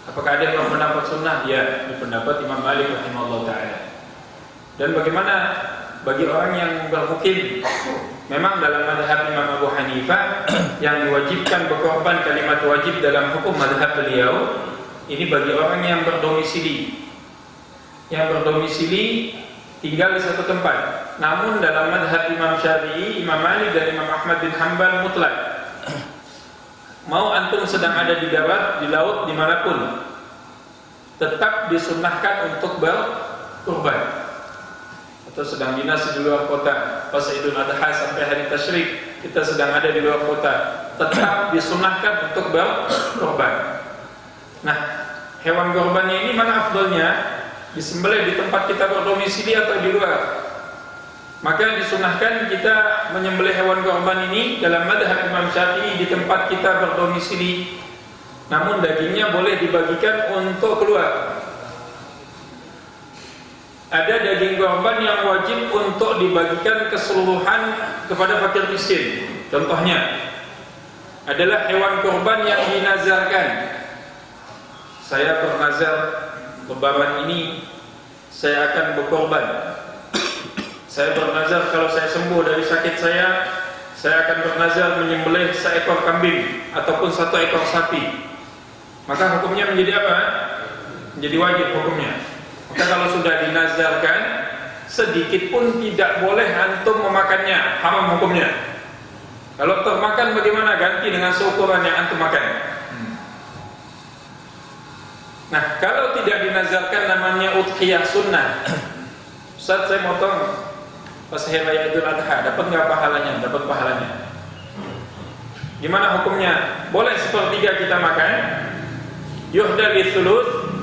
Apakah ada yang berpendapat sunnah? Ya, di pendapat Imam Malik rahimahullah taala. Dan bagaimana bagi orang yang bermukim? Memang dalam mazhab Imam Abu Hanifah yang diwajibkan berkorban kalimat wajib dalam hukum mazhab beliau ini bagi orang yang berdomisili. Yang berdomisili tinggal di satu tempat. Namun dalam mazhab Imam Syafi'i, Imam Malik dan Imam Ahmad bin Hanbal mutlak. Mau antum sedang ada di darat, di laut, dimanapun, tetap disunnahkan untuk berkorban. Atau sedang dinas di luar kota, pas Idul Adha sampai hari Tasyrik, kita sedang ada di luar kota, tetap disunnahkan untuk berkorban. Nah, hewan korbannya ini mana afdolnya? Disembelih di tempat kita berdomisili atau di luar? Maka disunahkan kita menyembelih hewan korban ini dalam mazhab Imam Syafi'i di tempat kita berdomisili. Namun dagingnya boleh dibagikan untuk keluar. Ada daging korban yang wajib untuk dibagikan keseluruhan kepada fakir miskin. Contohnya adalah hewan korban yang dinazarkan. Saya bernazar lebaran ini saya akan berkorban. Saya bernazar kalau saya sembuh dari sakit saya akan bernazar menyembelih seekor kambing ataupun 1 ekor sapi. Maka hukumnya menjadi apa? Menjadi wajib hukumnya. Maka kalau sudah dinazarkan, sedikit pun tidak boleh antum memakannya, haram hukumnya. Kalau termakan bagaimana? Ganti dengan seukuran yang antum makan. Nah, kalau tidak dinazarkan namanya udhiyah sunnah. Ustaz, saya motong pas hari raya Idul Adha, dapat nggak pahalanya? Dapat pahalanya. Gimana hukumnya? Boleh 1/3 kita makan, yuhda bithuluth,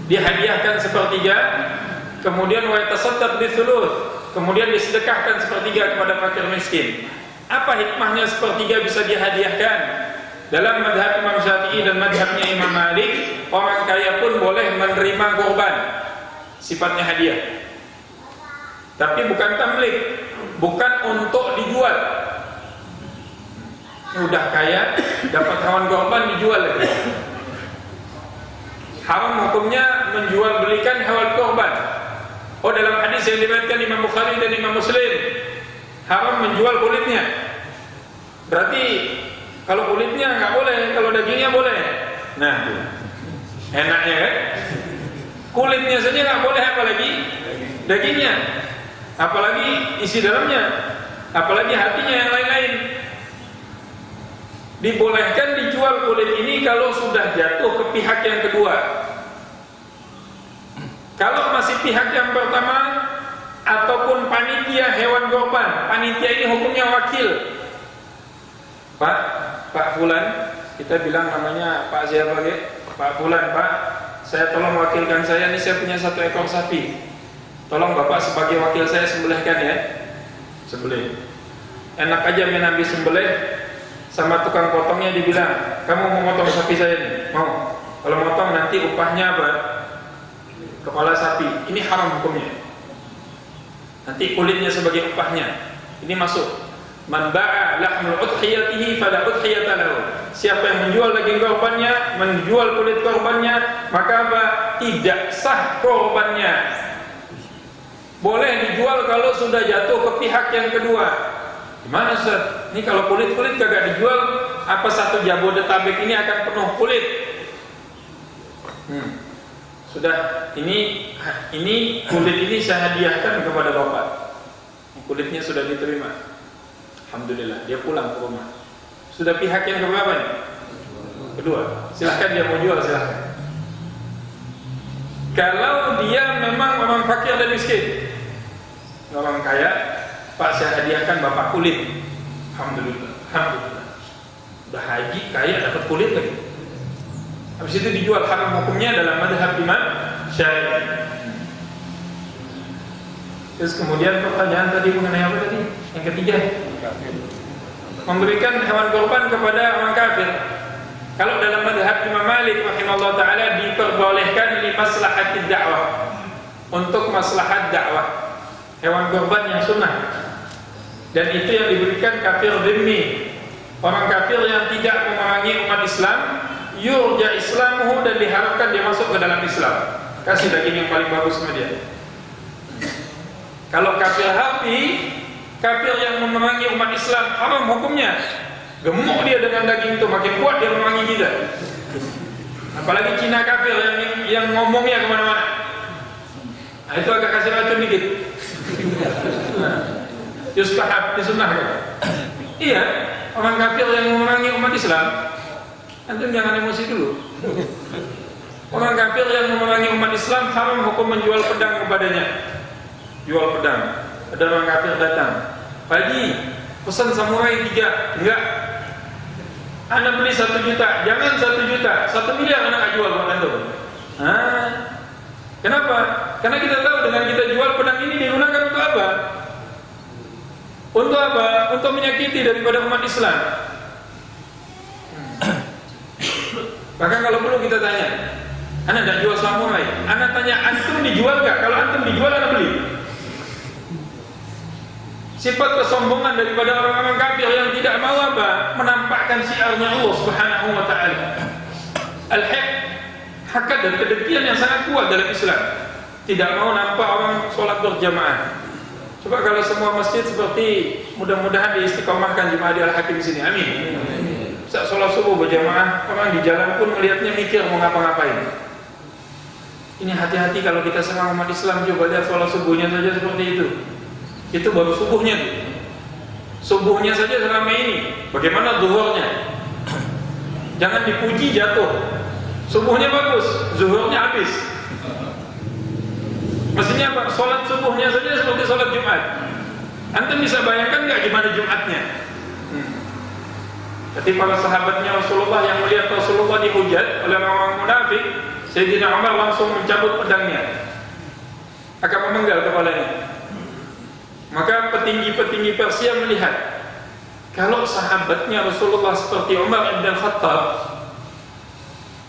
dihadiahkan 1/3, kemudian wa yatasaddaq bithuluth, kemudian disedekahkan 1/3 kepada fakir miskin. Apa hikmahnya 1/3 bisa dihadiahkan? Dalam mazhab Imam Syafi'i dan mazhabnya Imam Malik, orang kaya pun boleh menerima kurban, sifatnya hadiah. Tapi bukan tamlik, bukan untuk dijual. Udah kaya, dapat hewan kurban dijual lagi. Haram hukumnya menjual belikan hewan kurban. Oh, dalam hadis yang diriwayatkan Imam Bukhari dan Imam Muslim, haram menjual kulitnya. Berarti kalau kulitnya nggak boleh, kalau dagingnya boleh. Nah, tuh. Enaknya kan? Kulitnya saja nggak boleh, apalagi dagingnya, apalagi isi dalamnya, apalagi hatinya yang lain-lain. Dibolehkan dijual kulit ini kalau sudah jatuh ke pihak yang kedua. Kalau masih pihak yang pertama ataupun panitia hewan kurban, panitia ini hukumnya wakil. Pak Fulan, kita bilang namanya Pak siapa lagi? Pak Fulan, Pak, saya tolong wakilkan saya, ini saya punya 1 ekor sapi. Tolong Bapak sebagai wakil saya sembelihkan ya. Sembelih. Enak aja main habis sembelih, sama tukang potongnya dibilang, kamu mau motong sapi saya nih? Mau. Kalau motong nanti upahnya apa? Kepala sapi. Ini haram hukumnya. Nanti kulitnya sebagai upahnya. Ini masuk. Man ba'a lahmul udhiyatihi fala udhiyata lahu. Siapa yang menjual daging korbannya, menjual kulit korbannya, maka apa? Tidak sah korbannya. Boleh dijual kalau sudah jatuh ke pihak yang kedua. Gimana Ustaz? Ini kalau kulit-kulit kagak dijual, apa 1 Jabodetabek ini akan penuh kulit? Sudah, ini kulit ini saya hadiahkan kepada Bapak. Kulitnya sudah diterima. Alhamdulillah, dia pulang ke rumah. Sudah pihak yang keberapa nih? Kedua. Silahkan dia mau jual, silahkan. Kalau dia memang orang fakir dan miskin, orang kaya, Pak saya hadiahkan Bapak kulit. Alhamdulillah, alhamdulillah. Udah haji kaya dapat kulit lagi. Habis itu dijual, haram hukumnya dalam mazhab Imam Syafi'i. Terus kemudian pertanyaan tadi mengenai apa tadi? Yang ketiga, memberikan hewan kurban kepada orang kafir. Kalau dalam mazhab Imam Malik rahimahullah taala diperbolehkan li maslahatid dakwah, untuk maslahat dakwah, hewan kurban yang sunnah. Dan itu yang diberikan kafir dhimmi, orang kafir yang tidak memerangi umat Islam, yurja islamuhu, dan diharapkan dia masuk ke dalam Islam. Kasih daging yang paling bagus sama dia. Kalau kafir harbi, kafir yang memerangi umat Islam, haram hukumnya. Gemuk dia dengan daging itu, makin kuat dia memerangi kita. Apalagi Cina kafir yang ngomongnya kemana-mana. Nah, itu agak kasih racun dikit. Yustahab, disunnahkan. Iya, orang kafir yang memerangi umat Islam, antum jangan emosi dulu. Orang kafir yang memerangi umat Islam, haram hukum menjual pedang kepadanya. Jual pedang. Ada orang kafir datang, Pak Haji, pesan samurai 3. Enggak, Anda beli 1 juta. Jangan 1 juta, 1 miliar Anda jual buat antum. Kenapa? Karena kita tahu dengan kita jual pedang ini digunakan untuk apa? Untuk apa? Untuk menyakiti daripada umat Islam. Bahkan kalau perlu kita tanya, Anda tidak jual samurai, Anda tanya, antum dijual gak? Kalau antum dijual, Anda beli. Sifat kesombongan daripada orang-orang kafir yang tidak mau apa? Menampakkan syiarnya Allah Subhanahu wa taala. Al-haq, hakikat dan kedengkian yang sangat kuat dalam Islam. Tidak mau nampak orang sholat berjamaah. Coba kalau semua masjid seperti, mudah-mudahan diistiqomahkan jemaah di Al-Hakim sini. Amin. Saat sholat subuh berjamaah, orang di jalan pun melihatnya mikir mau ngapa-ngapain. Ini hati-hati kalau kita serang umat Islam. Coba lihat sholat subuhnya saja seperti itu. Itu baru subuhnya. Subuhnya saja selama ini. Bagaimana zuhurnya? Jangan dipuji jatuh. Subuhnya bagus, zuhurnya habis. Maksudnya apa? Sholat subuhnya saja seperti sholat Jumat. Antum bisa bayangkan nggak gimana Jumatnya? Jadi para sahabatnya Rasulullah yang melihat Rasulullah dihujat oleh orang munafik, Sayyidina Umar langsung mencabut pedangnya, akan memenggal kepalanya. Maka petinggi-petinggi Persia melihat, kalau sahabatnya Rasulullah seperti Umar bin Khattab,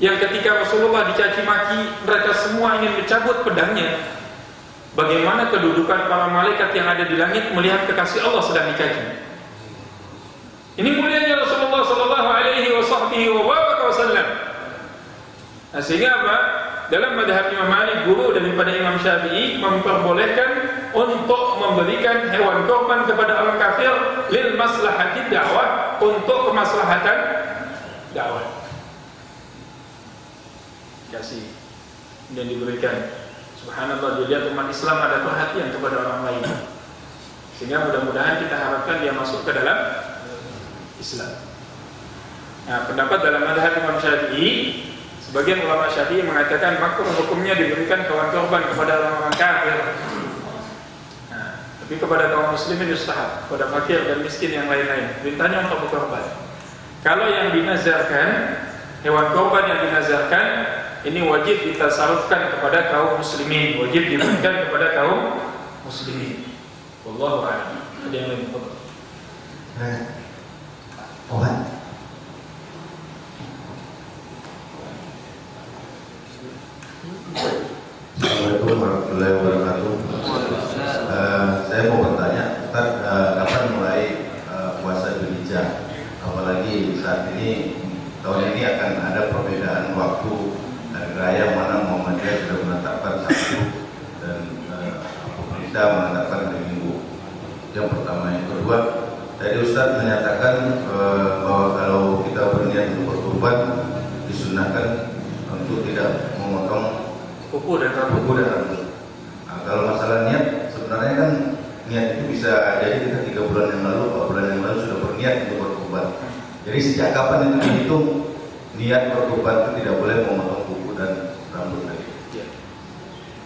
yang ketika Rasulullah dicaci maki, mereka semua ingin mencabut pedangnya, bagaimana kedudukan para malaikat yang ada di langit melihat kekasih Allah sedang dicaci? Ini mulianya Rasulullah sallallahu alaihi wasallam. Nah, sehingga apa? Dalam mazhab Imam Malik, guru daripada Imam Syafi'i memperbolehkan untuk memberikan hewan kurban kepada orang kafir lil maslahatid dakwah, untuk kemaslahatan dakwah. Kasih dan diberikan. Subhanallah, dilihat umat Islam ada perhatian kepada orang lain, sehingga mudah-mudahan kita harapkan dia masuk ke dalam Islam. Nah, pendapat dalam mazhab Imam Syafi'i, sebagian ulama Syafi'i mengatakan makruh hukumnya diberikan hewan korban kepada orang-orang kafir. Nah, tapi kepada kaum muslimin mustahab, kepada fakir dan miskin yang lain-lain, perintahnya untuk berkorban. Kalau yang dinazarkan, hewan korban yang dinazarkan ini wajib ditasarufkan kepada kaum muslimin, wajib diberikan kepada kaum muslimin. Wallahu a'lam. Ada yang lain? Assalamualaikum warahmatullahi wabarakatuh. Saya mau bertanya, Ustaz, kapan mulai puasa Dzulhijjah? Apalagi saat ini, tahun ini akan ada perbedaan waktu hari raya, mana Muhammadiyah sudah menetapkan Sabtu dan pemerintah menetapkan hari Minggu. Yang pertama. Yang kedua, tadi Ustaz menyatakan bahwa kalau kita berniat untuk berkurban, disunahkan untuk tidak memotong kuku dan rambut. Nah, kalau masalah niat, sebenarnya kan niat itu bisa jadi kita 3 bulan yang lalu, 4 bulan yang lalu sudah berniat untuk berkurban. Jadi sejak kapan itu dihitung niat berkurban itu tidak boleh memotong kuku dan rambut lagi?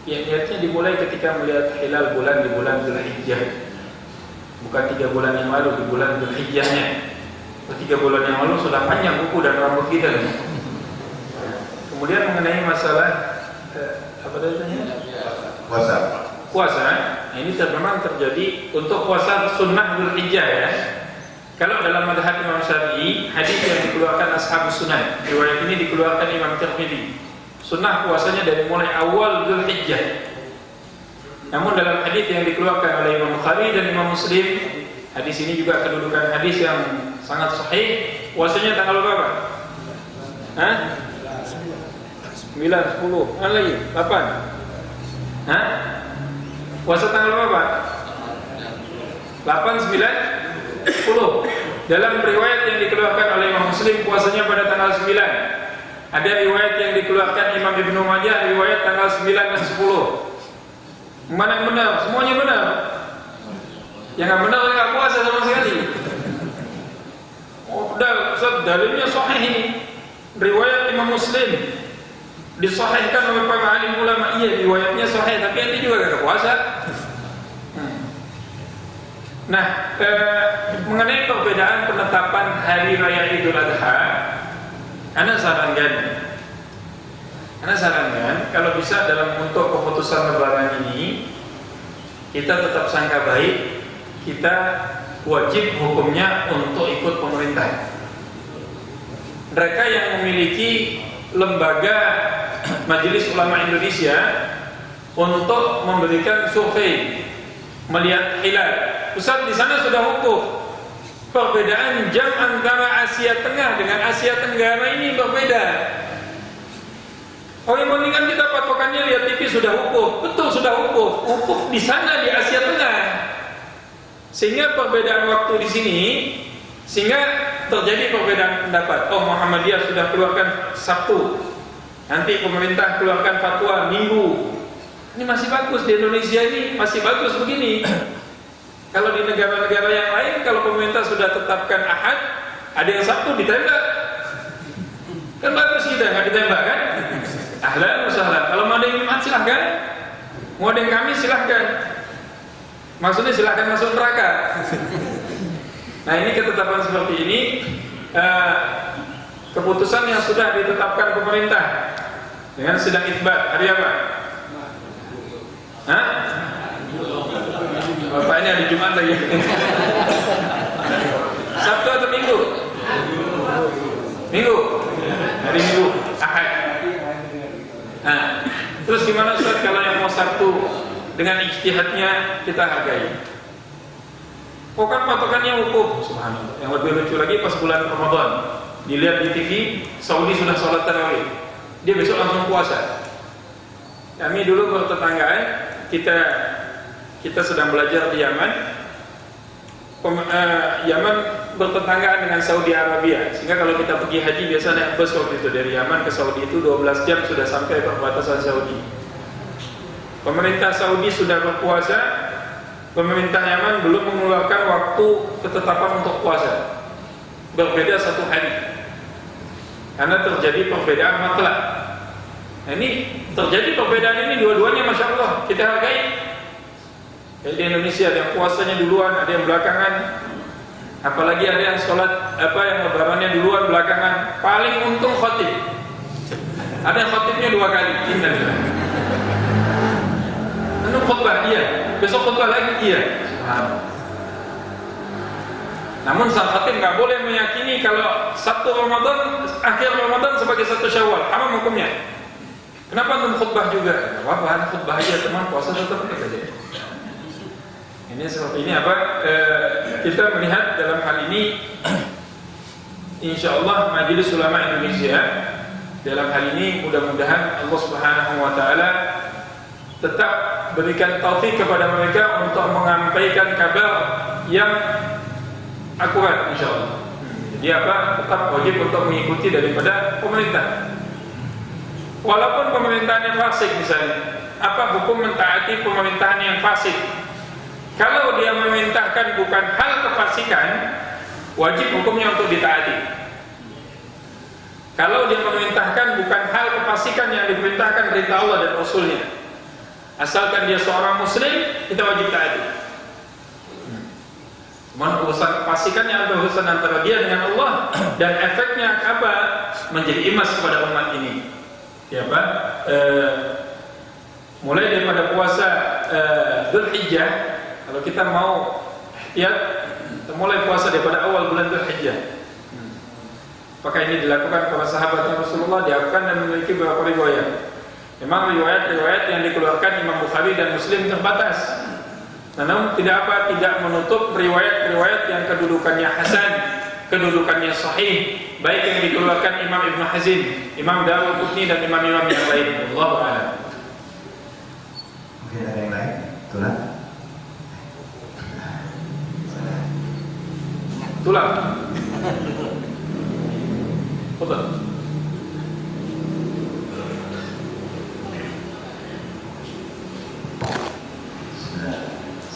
Ya, niatnya dimulai ketika melihat hilal bulan di bulan Dzulhijjah. Bukan 3 bulan yang lalu, di bulan Dzulhijjahnya. 3 bulan yang lalu sudah panjang kuku dan rambut kita. Kemudian mengenai masalah apa tadi? Puasa. Nah, ini memang terjadi untuk puasa sunnah Dzulhijjah ya. Kalau dalam mazhab Imam Syafi'i, hadis yang dikeluarkan Ashabus Sunan, riwayat ini dikeluarkan Imam Tirmidzi. Sunnah puasanya dari mulai awal Dzulhijjah. Namun dalam hadis yang dikeluarkan oleh Imam Bukhari dan Imam Muslim, hadis ini juga kedudukan hadis yang sangat sahih. Puasanya tanggal berapa? 9, 10, lagi 8. Puasa tanggal berapa? 8, 9, 10. Dalam riwayat yang dikeluarkan oleh Imam Muslim, puasanya pada tanggal 9. Ada riwayat yang dikeluarkan Imam Ibnu Majah, riwayat tanggal 9 dan 10. Mana yang benar? Semuanya benar. Yang nggak benar nggak puasa sama sekali. Oh, Ustaz, dalilnya sahih ini. Riwayat Imam Muslim disahihkan oleh para alim ulama. Iya, riwayatnya sahih, tapi ini juga gak puasa. Nah, mengenai perbedaan penetapan hari raya Idul Adha, Ana sarankan kalau bisa dalam untuk keputusan lebaran ini kita tetap sangka baik, kita wajib hukumnya untuk ikut pemerintah. Mereka yang memiliki lembaga Majelis Ulama Indonesia untuk memberikan survei melihat hilal. Ustaz, di sana sudah wukuf. Perbedaan jam antara Asia Tengah dengan Asia Tenggara ini berbeda. Oh, yang penting kan kita patokannya lihat TV sudah wukuf. Betul, sudah wukuf. Wukuf di sana di Asia Tengah. Sehingga perbedaan waktu di sini, sehingga terjadi perbedaan pendapat. Oh, Muhammadiyah sudah keluarkan Sabtu, nanti pemerintah keluarkan fatwa Minggu. Ini masih bagus, di Indonesia ini masih bagus begini. Kalau di negara-negara yang lain, kalau pemerintah sudah tetapkan Ahad, ada yang Sabtu ditembak. Kan bagus kita, nggak ditembak kan? Ahlan wasahlan. Kalau mau ada yang Jumat silahkan, mau ada yang Kamis silahkan. Maksudnya silahkan masuk neraka. Nah, ini ketetapan seperti ini, keputusan yang sudah ditetapkan pemerintah dengan sidang isbat hari apa? Bapak ini hari Jumat lagi. Sabtu atau Minggu? Minggu. Hari Minggu, Ahad. Nah, terus gimana Ustaz kalau yang mau Sabtu dengan ijtihadnya kita hargai? Oh, kan patokannya wukuf. Subhanallah. Yang lebih lucu lagi pas bulan Ramadan, dilihat di TV Saudi sudah sholat tarawih, dia besok langsung puasa. Kami dulu bertetanggaan, kita sedang belajar di Yaman. Yaman bertetanggaan dengan Saudi Arabia, sehingga kalau kita pergi haji biasa naik bus waktu itu dari Yaman ke Saudi itu 12 jam sudah sampai perbatasan Saudi. Pemerintah Saudi sudah berpuasa, pemerintah Yaman belum mengeluarkan waktu ketetapan untuk puasa. Berbeda 1 hari. Karena terjadi perbedaan mutlak. Nah, ini terjadi perbedaan ini dua-duanya Masya Allah kita hargai. Jadi di Indonesia ada yang puasanya duluan, ada yang belakangan. Apalagi ada yang sholat yang lebarannya duluan belakangan. Paling untung khatib. Ada yang khatibnya 2 kali. Innalillah. Anu khutbah iya, besok khutbah lagi iya. Namun sang khatib nggak boleh meyakini kalau satu Ramadan, akhir Ramadan sebagai 1 Syawal. Haram hukumnya. Kenapa antum khutbah juga? Apa khutbah aja teman, puasa tetap aja. Ini seperti ini kita melihat dalam hal ini insyaallah Majelis Ulama Indonesia dalam hal ini mudah-mudahan Allah Subhanahu wa taala tetap berikan taufik kepada mereka untuk menyampaikan kabar yang akurat insyaallah. Jadi tetap wajib untuk mengikuti daripada pemerintah. Walaupun pemerintahannya fasik misalnya, apa hukum mentaati pemerintahan yang fasik? Kalau dia memerintahkan bukan hal kefasikan, wajib hukumnya untuk ditaati. Kalau dia memerintahkan bukan hal kefasikan yang diperintahkan perintah Allah dan Rasulnya, asalkan dia seorang muslim, kita wajib taati. Urusan kefasikan yang ada urusan antara dia dengan Allah, dan efeknya apa? Menjadi imas kepada umat ini. Mulai daripada puasa Dzulhijjah. Kalau kita mau kita mulai puasa daripada awal bulan Dzulhijjah. Apakah ini dilakukan para sahabat Rasulullah? Dilakukan dan memiliki beberapa riwayat. Memang riwayat-riwayat yang dikeluarkan Imam Bukhari dan Muslim terbatas. Namun tidak menutup riwayat-riwayat yang kedudukannya hasan, kedudukannya sahih, baik yang dikeluarkan Imam Ibn Hazm, Imam Daruqutni dan imam-imam yang lain. Allahu a'lam. Mungkin ada yang lain? Tulang? Tulang. Betul.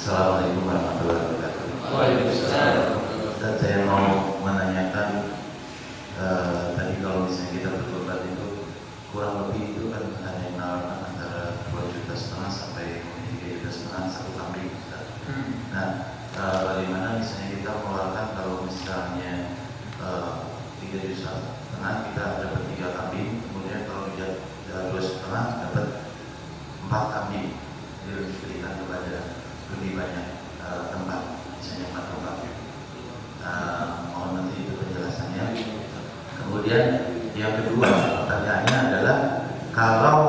Assalamualaikum warahmatullahi wabarakatuh. Waalaikumsalam. Ustaz, saya mau menanyakan tadi kalau misalnya kita bertobat itu kurang lebih itu kan ada yang menawarkan antara 2,5 juta sampai 3,5 juta satu kambing. Nah, bagaimana misalnya kita mengeluarkan kalau misalnya 3,5 juta kita dapat 3 kambing, kemudian kalau 2,5 dapat 4 kambing, diberikan kepada lebih banyak tempat, misalnya 4 tempat. Mohon nanti itu penjelasannya. Kemudian yang kedua pertanyaannya adalah kalau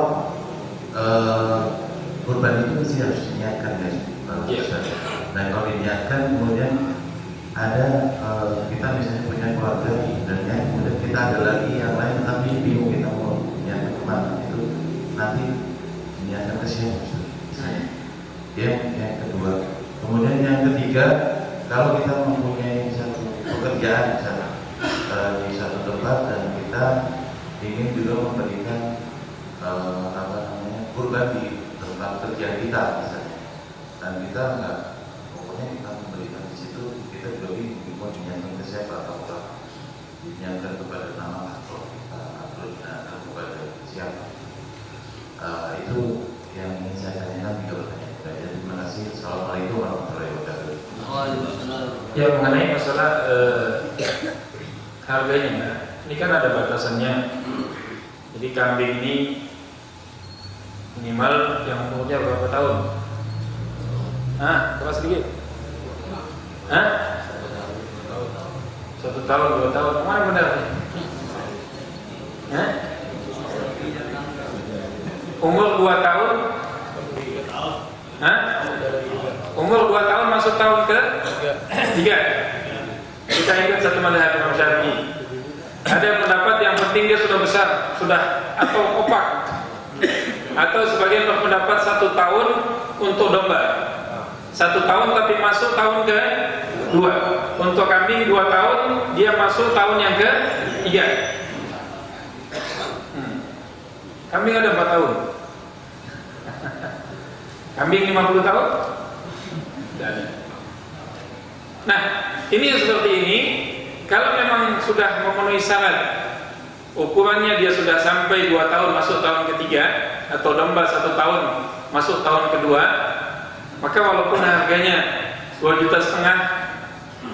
kurban itu mesti harus diniatkan guys. Dan kalau diniatkan kemudian ada kita misalnya punya keluarga dan kemudian kita ada lagi yang lain tapi bingung kita mau niatkan kemana, itu nanti niatkan ke siapa? Yang kedua. Kemudian yang ketiga, kalau kita mempunyai satu pekerjaan misalnya di satu tempat dan kita ingin juga memberikan kurban di tempat kerja kita misalnya, dan kita pokoknya kita memberikan di situ, kita juga bingung mau dinyanyikan ke siapa, apakah dinyanyikan kepada nama atau dinyanyikan kepada siapa. Itu yang ingin saya tanyakan, 3 pertanyaan. Terima kasih. Assalamualaikum warahmatullahi wabarakatuh. Ya, mengenai masalah harganya, ini kan ada batasannya. Jadi kambing ini minimal yang umurnya berapa tahun? Berapa sedikit? 1 tahun, 2 tahun, mana benar? Umur 2 tahun? Umur 2 tahun masuk tahun ke 3. Kita ingat satu mazhab Imam Syafi'i. Ada yang pendapat yang penting dia sudah besar, atau kopak. Atau sebagian berpendapat 1 tahun untuk domba. 1 tahun tapi masuk tahun ke 2. Untuk kambing 2 tahun, dia masuk tahun yang ke-3. Kambing ada 4 tahun. Kambing 50 tahun? Tidak ada. Nah, ini yang seperti ini. Kalau memang sudah memenuhi syarat, ukurannya dia sudah sampai 2 tahun masuk tahun ke-3, atau domba 1 tahun masuk tahun ke-2, maka walaupun harganya 2,5 juta,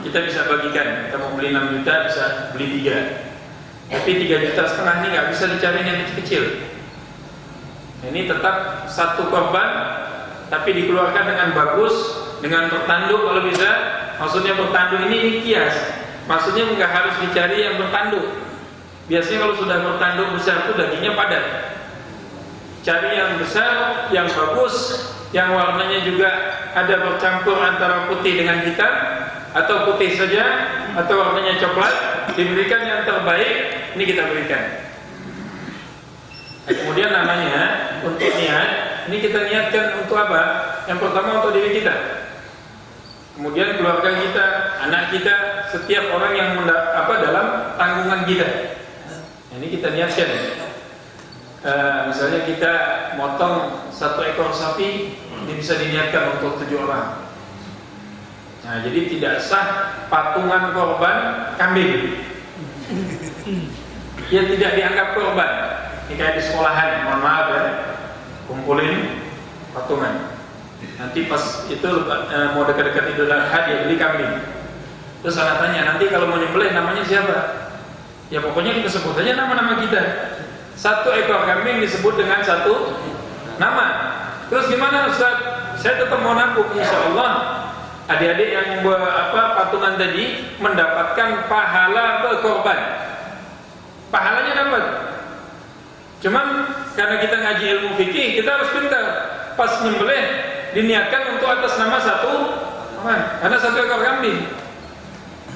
kita bisa bagikan. Kita mau beli 6 juta, bisa beli 3. Tapi 3,5 juta ini nggak bisa dicari yang kecil-kecil. Ini tetap satu korban, tapi dikeluarkan dengan bagus, dengan bertanduk kalau bisa. Maksudnya bertanduk ini kias. Maksudnya nggak harus dicari yang bertanduk. Biasanya kalau sudah bertanduk besar itu dagingnya padat. Cari yang besar, yang bagus, yang warnanya juga ada bercampur antara putih dengan hitam, atau putih saja, atau warnanya coklat. Diberikan yang terbaik, ini kita berikan. Kemudian namanya untuk niat, ini kita niatkan untuk apa? Yang pertama untuk diri kita, kemudian keluarga kita, anak kita, setiap orang yang dalam tanggungan kita. Ini kita niatkan. Misalnya kita motong 1 ekor sapi, ini bisa diniatkan untuk 7 orang. Nah, jadi tidak sah patungan korban kambing. Dia tidak dianggap korban. Ini kayak di sekolahan, mohon maaf ya, kumpulin patungan. Nanti pas itu mau dekat-dekat Idul Adha dia beli kambing. Terus anak tanya, nanti kalau mau nyembelih namanya siapa? Ya pokoknya kita sebut aja nama-nama kita. 1 ekor kambing disebut dengan 1 nama. Terus gimana Ustaz? Saya tetap mau nabung, insya Allah adik-adik yang patungan tadi mendapatkan pahala berkorban. Pahalanya dapat. Cuman karena kita ngaji ilmu fikih, kita harus pintar. Pas nyembelih diniatkan untuk atas nama 1 orang, karena 1 ekor kambing.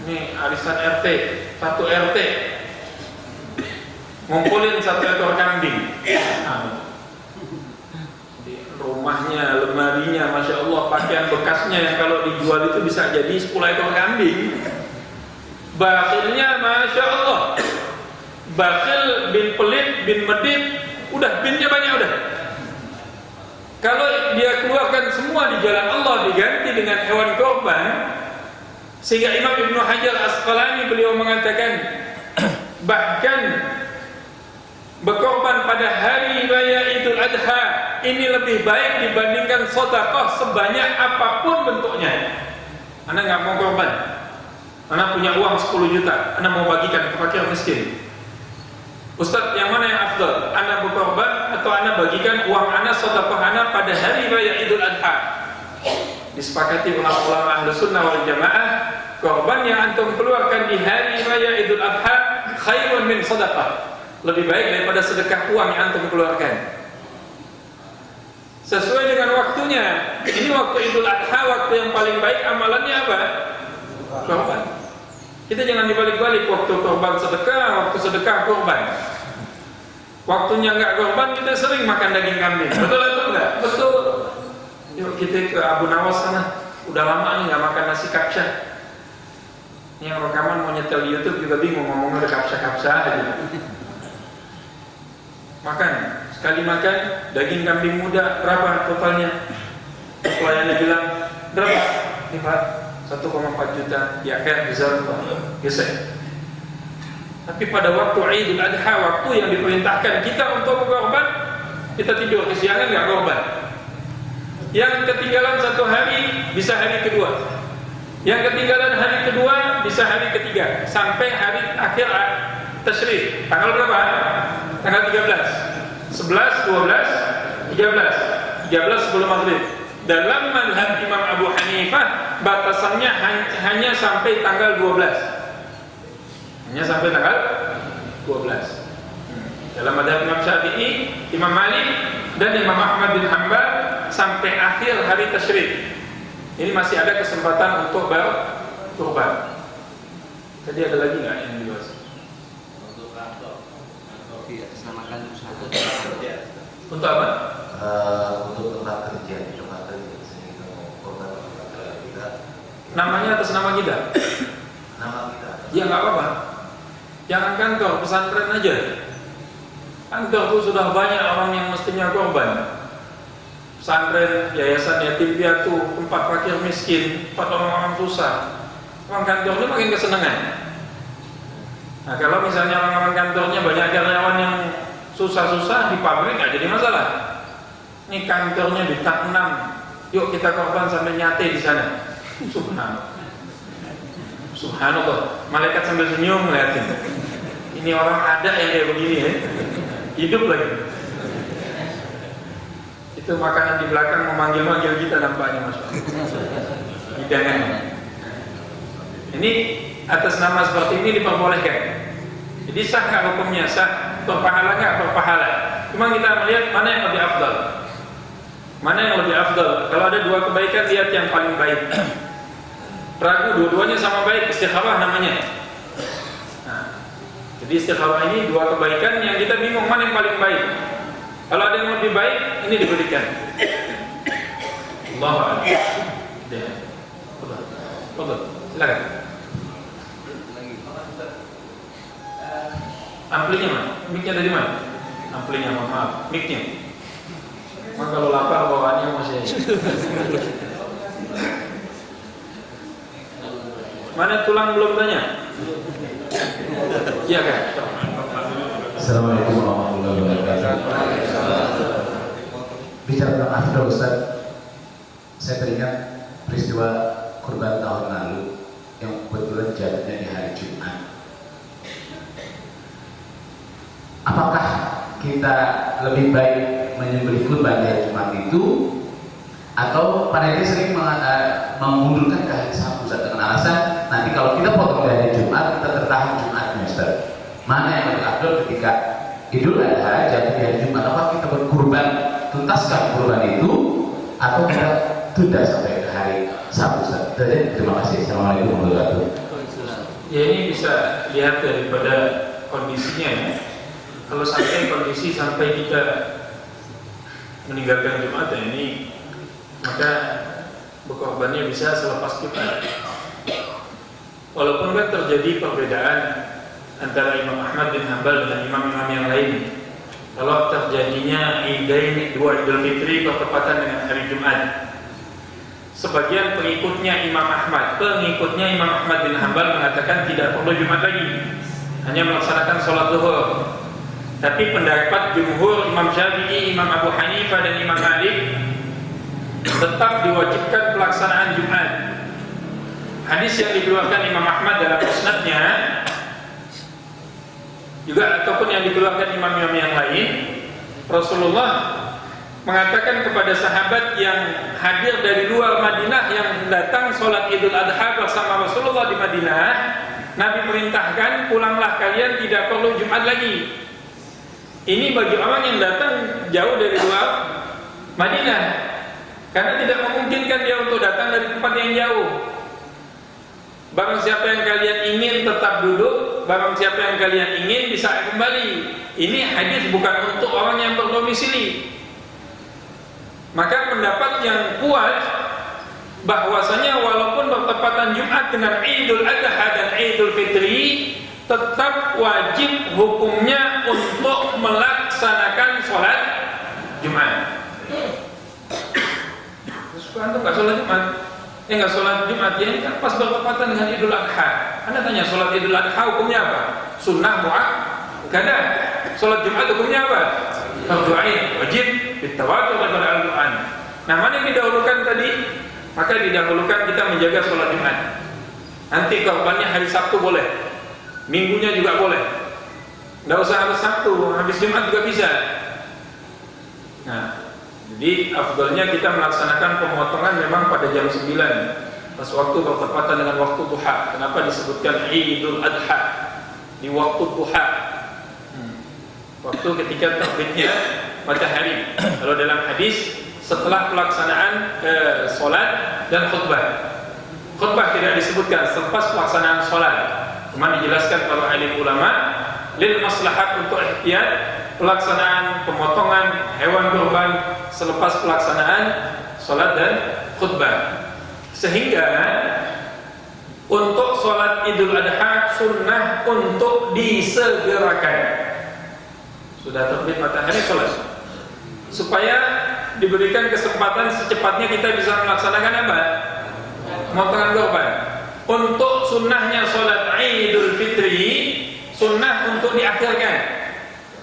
Ini arisan RT, 1 RT ngumpulin 1 ekor kambing. Di rumahnya, lemarinya, masya Allah, pakaian bekasnya yang kalau dijual itu bisa jadi 10 ekor kambing. Bakhilnya masya Allah, bakhil bin pelit bin medit, udah binnya banyak udah. Kalau dia keluarkan semua di jalan Allah diganti dengan hewan korban, sehingga Imam Ibnu Hajar Asqalani beliau mengatakan bahkan berkorban pada hari raya Idul Adha ini lebih baik dibandingkan sedekah sebanyak apapun bentuknya. Anda nggak mau korban, Anda punya uang 10 juta, Anda mau bagikan ke fakir miskin. Ustaz, yang mana yang afdal? Anda berkorban atau Anda bagikan uang Anda, sedekah Anda pada hari raya Idul Adha? Disepakati ulama-ulama Ahlus Sunnah wal Jamaah, korban yang antum keluarkan di hari raya Idul Adha khairun min sedekah. Lebih baik daripada sedekah uang yang antum keluarkan. Sesuai dengan waktunya. Ini waktu Idul Adha, waktu yang paling baik amalannya apa? Korban. Kita jangan dibalik-balik, waktu korban sedekah, waktu sedekah korban. Waktunya enggak korban, kita sering makan daging kambing. Betul atau enggak? Betul. Yuk kita ke Abu Nawas sana. Udah lama nih enggak makan nasi kapsah. Ini yang rekaman mau nyetel di YouTube juga bingung ngomongnya kapsah-kapsah aja. Makan, sekali makan daging kambing muda berapa totalnya? Pelayannya bilang berapa? Ini Pak, 1,4 juta. Ya akhir besar gesek. Tapi pada waktu Idul Adha, waktu yang diperintahkan kita untuk berkorban, kita tidur kesiangan nggak korban. Yang ketinggalan 1 hari bisa hari kedua. Yang ketinggalan hari kedua bisa hari ketiga, sampai hari akhir Tasyrik. Tanggal berapa? Tanggal 13, 11, 12, 13 sebelum maghrib. Dalam mazhab Imam Abu Hanifah batasannya hanya sampai tanggal 12. Hanya sampai tanggal 12. Dalam mazhab Imam Syafi'i, Imam Malik dan Imam Ahmad bin Hanbal sampai akhir hari Tasyrik. Ini masih ada kesempatan untuk berkorban. Tadi ada lagi nggak yang dibahas? Untuk kantor. Iya, samakan satu. Untuk apa? Untuk tempat kerja, sehingga korban kita. namanya atas nama kita. Nama kita. Ya nggak apa-apa. Jangan kantor, pesantren aja. Kantor tuh sudah banyak orang yang mestinya korban. Pesantren, yayasan yatim piatu, tempat fakir miskin, tempat orang-orang susah. Orang kantornya makin kesenangan. Nah kalau misalnya orang-orang kantornya banyak karyawan yang susah-susah di pabrik, nggak jadi masalah. Ini kantornya di tak 6, yuk kita korban sampai nyate di sana. Subhanallah. Subhanallah. Malaikat sambil senyum ngeliatin. Ini orang ada yang kayak begini ya. Hidup lagi. Itu makanan di belakang memanggil-manggil kita nampaknya Mas. Hidangan. Ini atas nama seperti ini diperbolehkan. Jadi sah nggak hukumnya? Sah. Berpahala nggak? Berpahala. Cuma kita melihat mana yang lebih afdal. Mana yang lebih afdal? Kalau ada dua kebaikan, lihat yang paling baik. Ragu dua-duanya sama baik, istikharah namanya. Nah, jadi istikharah ini dua kebaikan yang kita bingung mana yang paling baik. Kalau ada yang lebih baik, ini diberikan. Allahu Akbar. Betul. Silakan. Amplinya mana? Mic-nya dari mana? Amplinya, maaf. Mic-nya. Maka kalau lapar bawaannya masih. Mana tulang belum tanya? Iya kan? Assalamualaikum warahmatullahi wabarakatuh. Bicara tentang afdal Ustaz, saya teringat peristiwa kurban tahun lalu yang kebetulan jatuhnya di hari Jumat. Apakah kita lebih baik menyembelih kurban di hari Jumat itu, atau pada ini sering memundurkan ke hari Sabtu dengan alasan nanti kalau kita potong di hari Jumat kita tertahan Jumatnya Ustaz? Mana yang lebih afdal ketika Idul Adha jatuh di hari Jumat? Apakah kita berkurban, tuntaskan kurban itu, atau kita tunda sampai ke hari Sabtu Ustaz? Terima kasih. Assalamualaikum warahmatullahi wabarakatuh. Ya ini bisa lihat daripada kondisinya ya. Kalau sampai kondisi sampai kita meninggalkan Jumat ya ini, maka berkorbannya bisa selepas Jumat. Walaupun kan terjadi perbedaan antara Imam Ahmad bin Hanbal dengan imam-imam yang lain. Kalau terjadinya dua Idul Fitri bertepatan dengan hari Jumat, sebagian pengikutnya Imam Ahmad bin Hanbal mengatakan tidak perlu Jumat lagi, hanya melaksanakan sholat zuhur. Tapi pendapat jumhur Imam Syafi'i, Imam Abu Hanifah dan Imam Malik tetap diwajibkan pelaksanaan Jumat. Hadis yang dikeluarkan Imam Ahmad dalam musnadnya juga ataupun yang dikeluarkan imam-imam yang lain, Rasulullah mengatakan kepada sahabat yang hadir dari luar Madinah yang datang sholat Idul Adha bersama Rasulullah di Madinah, Nabi perintahkan pulanglah kalian, tidak perlu Jumat lagi. Ini bagi orang yang datang jauh dari luar Madinah, karena tidak memungkinkan dia untuk datang dari tempat yang jauh. Barang siapa yang kalian ingin tetap duduk, barang siapa yang kalian ingin bisa kembali. Ini hadis bukan untuk orang yang berdomisili. Maka pendapat yang kuat bahwasanya walaupun bertepatan Jumat dengan Idul Adha dan Idul Fitri, tetap wajib hukumnya untuk melaksanakan sholat Jumat. Suka antum nggak sholat Jumat? Nggak sholat Jumat, ya ini kan pas bertepatan dengan Idul Adha. Anda tanya sholat Idul Adha hukumnya apa? Sunnah muakkada. Sholat Jumat hukumnya apa? Fardhu ain, wajib, bitawatur dan al-Quran. Nah, mana yang didahulukan tadi? Maka didahulukan kita menjaga sholat Jumat. Nanti korbannya hari Sabtu boleh. Minggunya juga boleh. Nggak usah harus Sabtu, habis Jumat juga bisa. Nah, jadi afdalnya kita melaksanakan pemotongan memang pada jam 9, pas waktu bertepatan dengan waktu duha. Kenapa disebutkan Idul Adha di waktu duha? Waktu ketika terbitnya matahari. Kalau dalam hadis setelah pelaksanaan sholat dan khutbah. Khutbah tidak disebutkan selepas pelaksanaan sholat. Cuma dijelaskan para alim ulama lil maslahat, untuk ihtiyat pelaksanaan pemotongan hewan kurban selepas pelaksanaan sholat dan khutbah. Sehingga Untuk sholat Idul Adha sunnah untuk disegerakan. Sudah terbit matahari sholat, supaya diberikan kesempatan secepatnya kita bisa melaksanakan apa? Pemotongan korban. Untuk sunnahnya sholat Idul Fitri, sunnah untuk diakhirkan.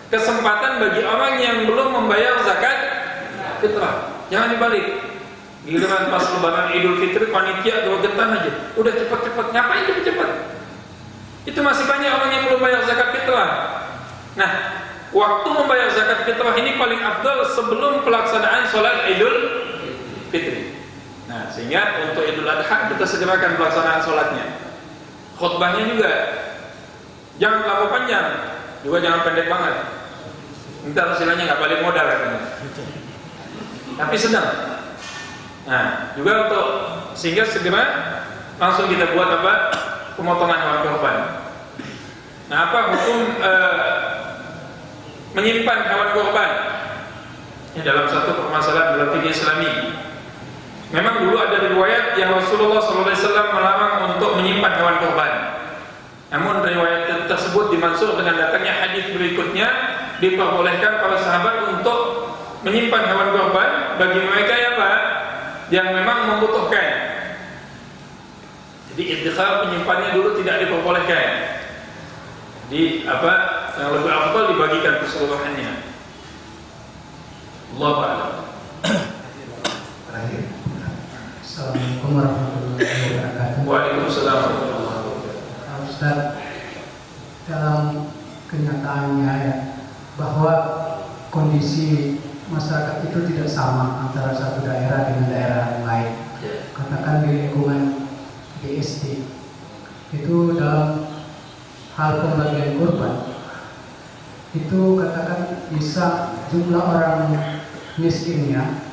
Kesempatan bagi orang yang belum membayar zakat fitrah. Jangan dibalik. Giliran pas lebaran Idul Fitri panitia gerogetan aja. Udah cepat-cepat, ngapain cepat-cepat? Itu masih banyak orang yang belum bayar zakat fitrah. Nah, waktu membayar zakat fitrah ini paling afdal sebelum pelaksanaan sholat Idul Fitri. Nah, sehingga untuk Idul Adha kita segerakan pelaksanaan sholatnya. Khutbahnya juga jangan terlalu panjang, juga jangan pendek banget. Ntar hasilnya nggak balik modal katanya. Tapi sedang. Nah, juga untuk sehingga segera langsung kita buat apa? Pemotongan hewan kurban. Nah, apa hukum menyimpan hewan kurban? Ini dalam satu permasalahan dalam fikih Islami. Memang dulu ada riwayat yang Rasulullah SAW melarang untuk menyimpan hewan kurban. Namun riwayat tersebut dimansukh dengan datangnya hadis berikutnya, diperbolehkan para sahabat untuk menyimpan hewan kurban bagi mereka yang memang membutuhkan. Jadi iddikhar penyimpannya dulu tidak diperbolehkan. Di yang lebih afdal dibagikan keseluruhannya. Allahu a'lam. Assalamualaikum warahmatullahi wabarakatuh. Waalaikumsalam warahmatullahi wabarakatuh. Ustaz, dalam kenyataannya ya, bahwa kondisi masyarakat itu tidak sama antara satu daerah dengan daerah yang lain. Katakan di lingkungan DSD itu dalam hal pembagian kurban itu katakan bisa jumlah orang miskinnya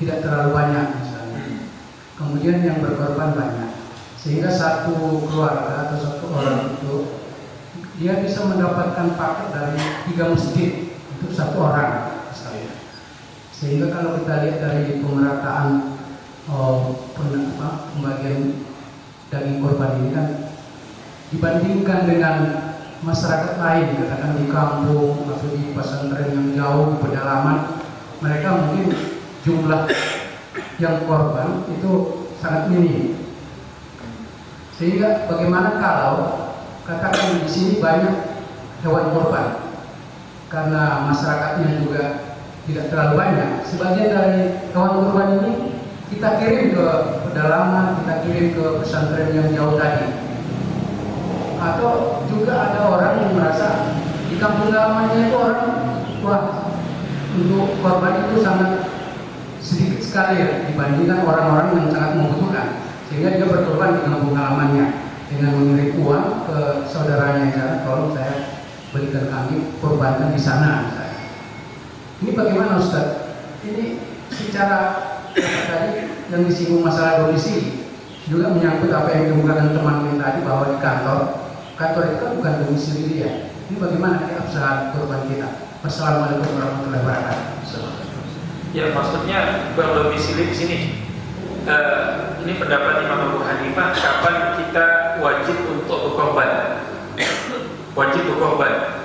tidak terlalu banyak misalnya, kemudian yang berkorban banyak, sehingga satu keluarga atau satu orang itu dia bisa mendapatkan paket dari 3 masjid untuk satu orang. Sehingga kalau kita lihat dari pemerataan pembagian daging kurban ini kan dibandingkan dengan masyarakat lain, katakan di kampung atau di pesantren yang jauh di pedalaman, mereka mungkin jumlah yang korban itu sangat minim. Sehingga bagaimana kalau katakan di sini banyak hewan kurban, karena masyarakatnya juga tidak terlalu banyak, sebagian dari hewan kurban ini kita kirim ke pedalaman, kita kirim ke pesantren yang jauh tadi. Atau juga ada orang yang merasa di kampung halamannya itu orang, wah, untuk korban itu sangat sedikit sekali ya, dibandingkan orang-orang yang sangat membutuhkan, sehingga dia berkorban di kampung halamannya dengan mengirim uang ke saudaranya yang sana, tolong saya berikan kami korbankan di sana misalnya. Ini bagaimana Ustaz? Ini secara tadi yang disinggung masalah domisili juga menyangkut apa yang dikemukakan teman kita tadi, bahwa di kantor itu kan bukan domisili dia. Ini bagaimana keabsahan korban kita? Wassalamualaikum warahmatullahi wabarakatuh. Ya, maksudnya berdomisili di sini. Ini pendapat Imam Abu Hanifah, kapan kita wajib untuk berkorban? Wajib berkorban.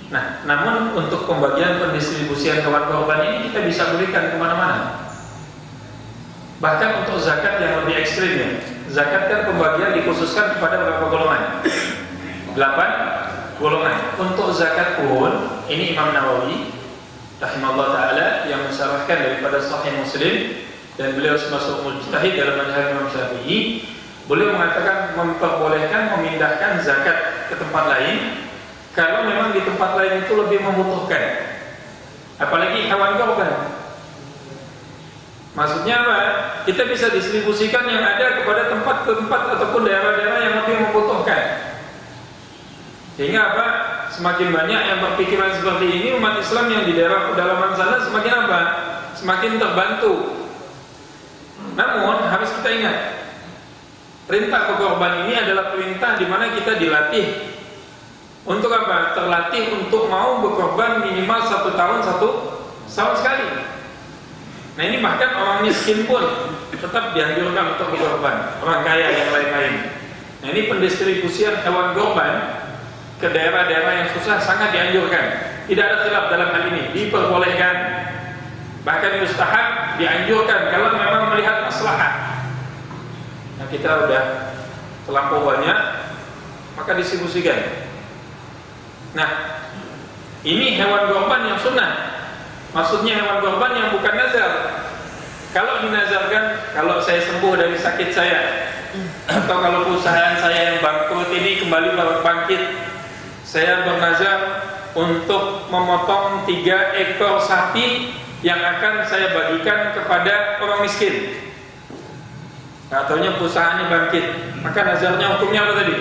Nah, namun untuk pembagian pendistribusian hewan korban ini kita bisa berikan kemana-mana. Bahkan untuk zakat yang lebih ekstrim ya. Zakat kan pembagian dikhususkan kepada beberapa golongan. 8 golongan. Untuk zakat pun, ini Imam Nawawi rahimahullah ta'ala yang mensyarahkan daripada Sahih Muslim, dan beliau termasuk mujtahid dalam mazhab Imam Syafi'i. Beliau mengatakan memperbolehkan memindahkan zakat ke tempat lain kalau memang di tempat lain itu lebih membutuhkan, apalagi hewan korban. Maksudnya apa? Kita bisa distribusikan yang ada kepada tempat ataupun daerah-daerah yang lebih membutuhkan. Sehingga apa? Semakin banyak yang berpikiran seperti ini, umat Islam yang di daerah pedalaman sana semakin apa? Semakin terbantu. Namun harus kita ingat, perintah berkorban ini adalah perintah di mana kita dilatih. Untuk apa? Terlatih untuk mau berkorban minimal 1 tahun sekali. Nah, ini bahkan orang miskin pun tetap dianjurkan untuk berkorban. Orang kaya yang lain-lain. Nah, ini pendistribusian hewan korban ke daerah-daerah yang susah sangat dianjurkan. Tidak ada khilaf dalam hal ini, diperbolehkan. Bahkan mustahab, dianjurkan kalau memang melihat maslahat. Nah, kita udah terlampau banyak, maka distribusikan. Nah, ini hewan korban yang sunnah. Maksudnya hewan korban yang bukan nazar. Kalau dinazarkan, kalau saya sembuh dari sakit saya, atau kalau perusahaan saya yang bangkrut ini kembali bangkit, saya bernazar untuk memotong 3 ekor sapi yang akan saya bagikan kepada orang miskin. Katanya perusahaannya bangkit, maka nazarnya hukumnya apa tadi?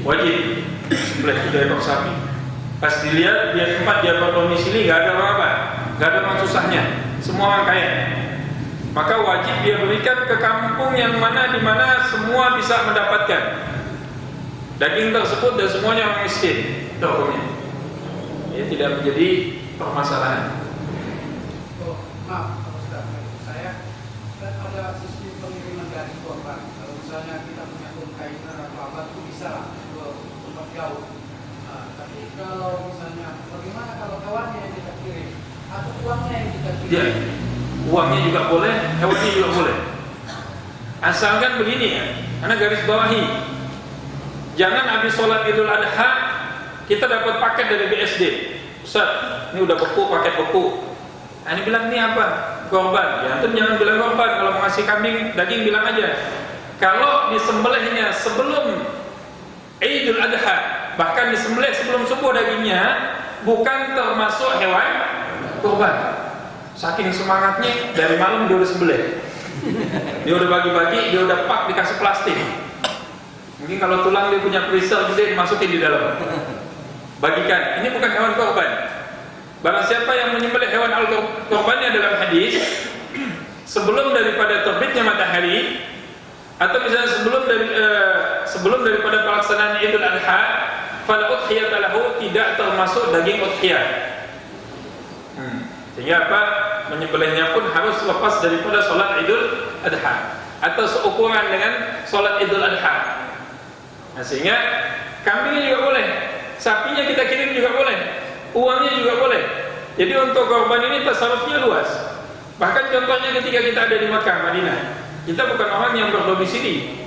Wajib sembelih 3 ekor sapi. Pas dilihat dia tempat dia berdomisili nggak ada orang apa, nggak ada orang susahnya, semua orang kaya. Maka wajib dia berikan ke kampung yang mana di mana semua bisa mendapatkan daging tersebut dan semuanya orang miskin. Itu hukumnya. Ya, tidak menjadi permasalahan. Oh, maaf, Ustaz. Saya kan ada sistem pengiriman dari korban. Kalau misalnya kita punya kontainer atau apa itu bisa lah ke tempat jauh. Nah, tapi kalau misalnya bagaimana kalau hewannya yang kita kirim atau uangnya yang kita kirim? Ya, uangnya juga boleh, hewannya juga boleh. Asalkan begini ya, karena garis bawahi. Jangan habis sholat Idul Adha kita dapat paket dari BSD. Ustaz, ini udah beku, paket beku. Nah, ini bilang ini apa? Korban. Ya, antum jangan bilang korban. Kalau mau ngasih kambing daging bilang aja. Kalau disembelihnya sebelum Idul Adha, bahkan disembelih sebelum subuh dagingnya, bukan termasuk hewan korban. Saking semangatnya dari malam dia udah sembelih. Dia udah bagi-bagi, dia udah pak dikasih plastik. Mungkin kalau tulang dia punya freezer gede dimasukin di dalam. Bagikan, ini bukan hewan korban. Barang siapa yang menyembelih hewan korbannya dalam hadis sebelum daripada terbitnya matahari, atau misalnya sebelum daripada pelaksanaan Idul Adha, fala udhiyata lahu, tidak termasuk daging udhiyah. Sehingga apa? Menyembelihnya pun harus lepas daripada sholat Idul Adha atau seukuran dengan sholat Idul Adha. Nah, sehingga kambingnya juga boleh, sapinya kita kirim juga boleh, uangnya juga boleh. Jadi untuk korban ini tasarrufnya luas. Bahkan contohnya ketika kita ada di Makkah, Madinah, kita bukan orang yang berdomisili.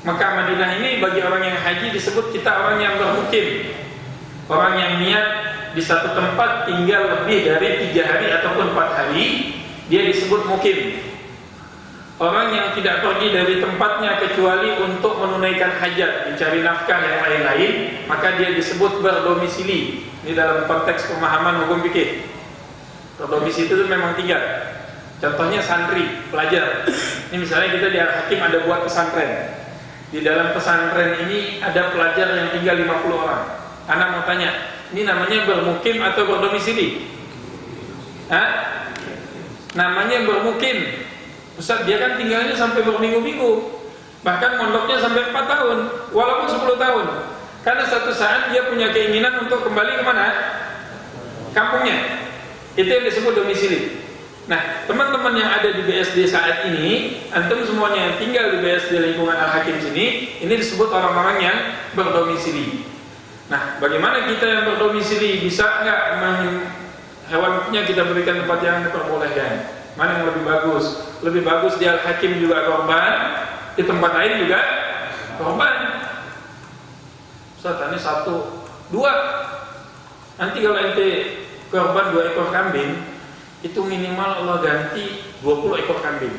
Makkah, Madinah ini bagi orang yang haji disebut kita orang yang bermukim, orang yang niat di satu tempat tinggal lebih dari 3 hari ataupun 4 hari, dia disebut mukim. Orang yang tidak pergi dari tempatnya kecuali untuk menunaikan hajat, mencari nafkah yang lain-lain, maka dia disebut berdomisili. Ini dalam konteks pemahaman hukum fikih. Berdomisili itu memang tinggal. Contohnya santri, pelajar. Ini misalnya kita di Al-Hakim ada buat pesantren. Di dalam pesantren ini ada pelajar yang tinggal 50 orang. Anak mau tanya, ini namanya bermukim atau berdomisili? Hah? Namanya bermukim. Ustaz, dia kan tinggalnya sampai berminggu-minggu, bahkan mondoknya sampai 4 tahun, walaupun 10 tahun. Karena satu saat dia punya keinginan untuk kembali kemana? Kampungnya. Itu yang disebut domisili. Nah, teman-teman yang ada di BSD saat ini, antum semuanya yang tinggal di BSD lingkungan Al-Hakim sini, ini disebut orang-orang yang berdomisili. Nah, bagaimana kita yang berdomisili bisa nggak hewannya kita berikan tempat yang diperbolehkan? Mana yang lebih bagus? Lebih bagus di Al-Hakim juga korban, di tempat lain juga korban. Ustaz, ini 1, 2. Nanti kalau ente korban 2 ekor kambing, itu minimal Allah ganti 20 ekor kambing.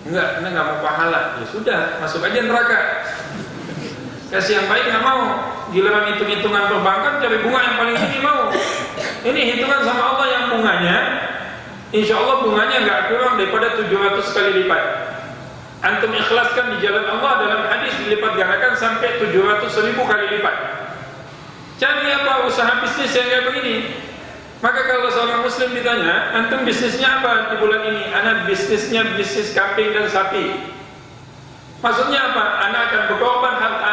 Enggak, ente nggak mau pahala. Ya sudah, masuk aja neraka. Kasih yang baik nggak mau. Giliran hitung-hitungan perbankan cari bunga yang paling tinggi mau. Ini hitungan sama Allah yang bunganya, insya Allah bunganya nggak kurang daripada 700 kali lipat. Antum ikhlaskan di jalan Allah dalam hadis dilipat gandakan sampai 700.000 kali lipat. Cari apa usaha bisnis yang kayak begini? Maka kalau seorang muslim ditanya, antum bisnisnya apa di bulan ini? Anak bisnisnya bisnis kambing dan sapi. Maksudnya apa? Anak akan berkorban harta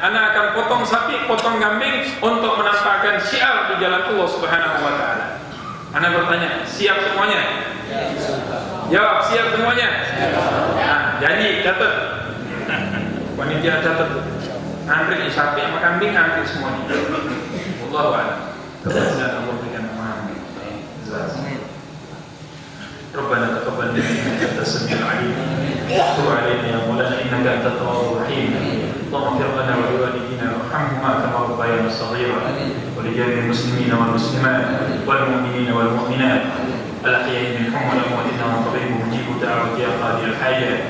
anak akan potong sapi, potong kambing untuk menampakkan syiar di jalan Allah Subhanahu wa taala. Ana bertanya, siap semuanya? Jawab, siap semuanya? Nah, janji, catat. Panitia catat. Antri sapi sama kambing, antri semuanya. Wallahu a'lam. Dan Allah berikan pemahaman. ربنا تقبل منا انك انت السميع العليم وتب علينا يا مولانا انك انت التواب الرحيم اللهم اغفر لنا ولوالدينا وارحمهما كما ربيانا صغيرا ولجميع المسلمين والمسلمات والمؤمنين والمؤمنات الاحياء منهم والاموات انهم قريب مجيب دعوه يا قاضي الحاجات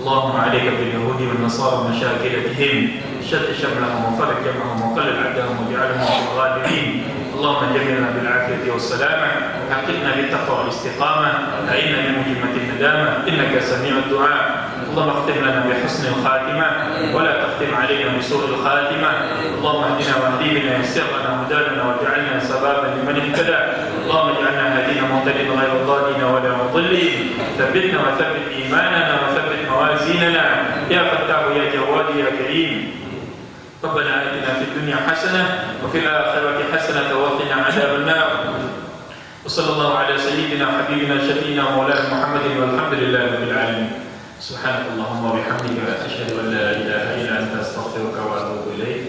اللهم عليك باليهود والنصارى ومشاكلتهم شتت شملهم وفرج جمعهم وقلل عدهم واجعلهم في الغالبين اللهم جملنا بالعافيه والسلامه وحققنا بالتقوى والاستقامه اعنا لمجمه الندامه انك سميع الدعاء اللهم اختم لنا بحسن الخاتمه ولا تختم علينا بسوء الخاتمه اللهم اهدنا واهدي بنا يسر لنا هدانا واجعلنا سبابا لمن اهتدى اللهم اجعلنا هادين مهتدين غير ضالين ولا مضلين ثبتنا وثبت ايماننا وثبت موازيننا يا فتاح يا جواد يا كريم ربنا آتنا في الدنيا حسنة وفي الآخرة حسنة وقنا عذاب النار وصلى الله على سيدنا حبيبنا شفينا مولانا محمد والحمد لله رب العالمين سبحانك اللهم وبحمدك أشهد أن لا إله إلا أنت أستغفرك وأتوب إليك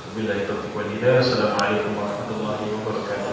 وبالله التوفيق والهداية السلام عليكم ورحمة الله وبركاته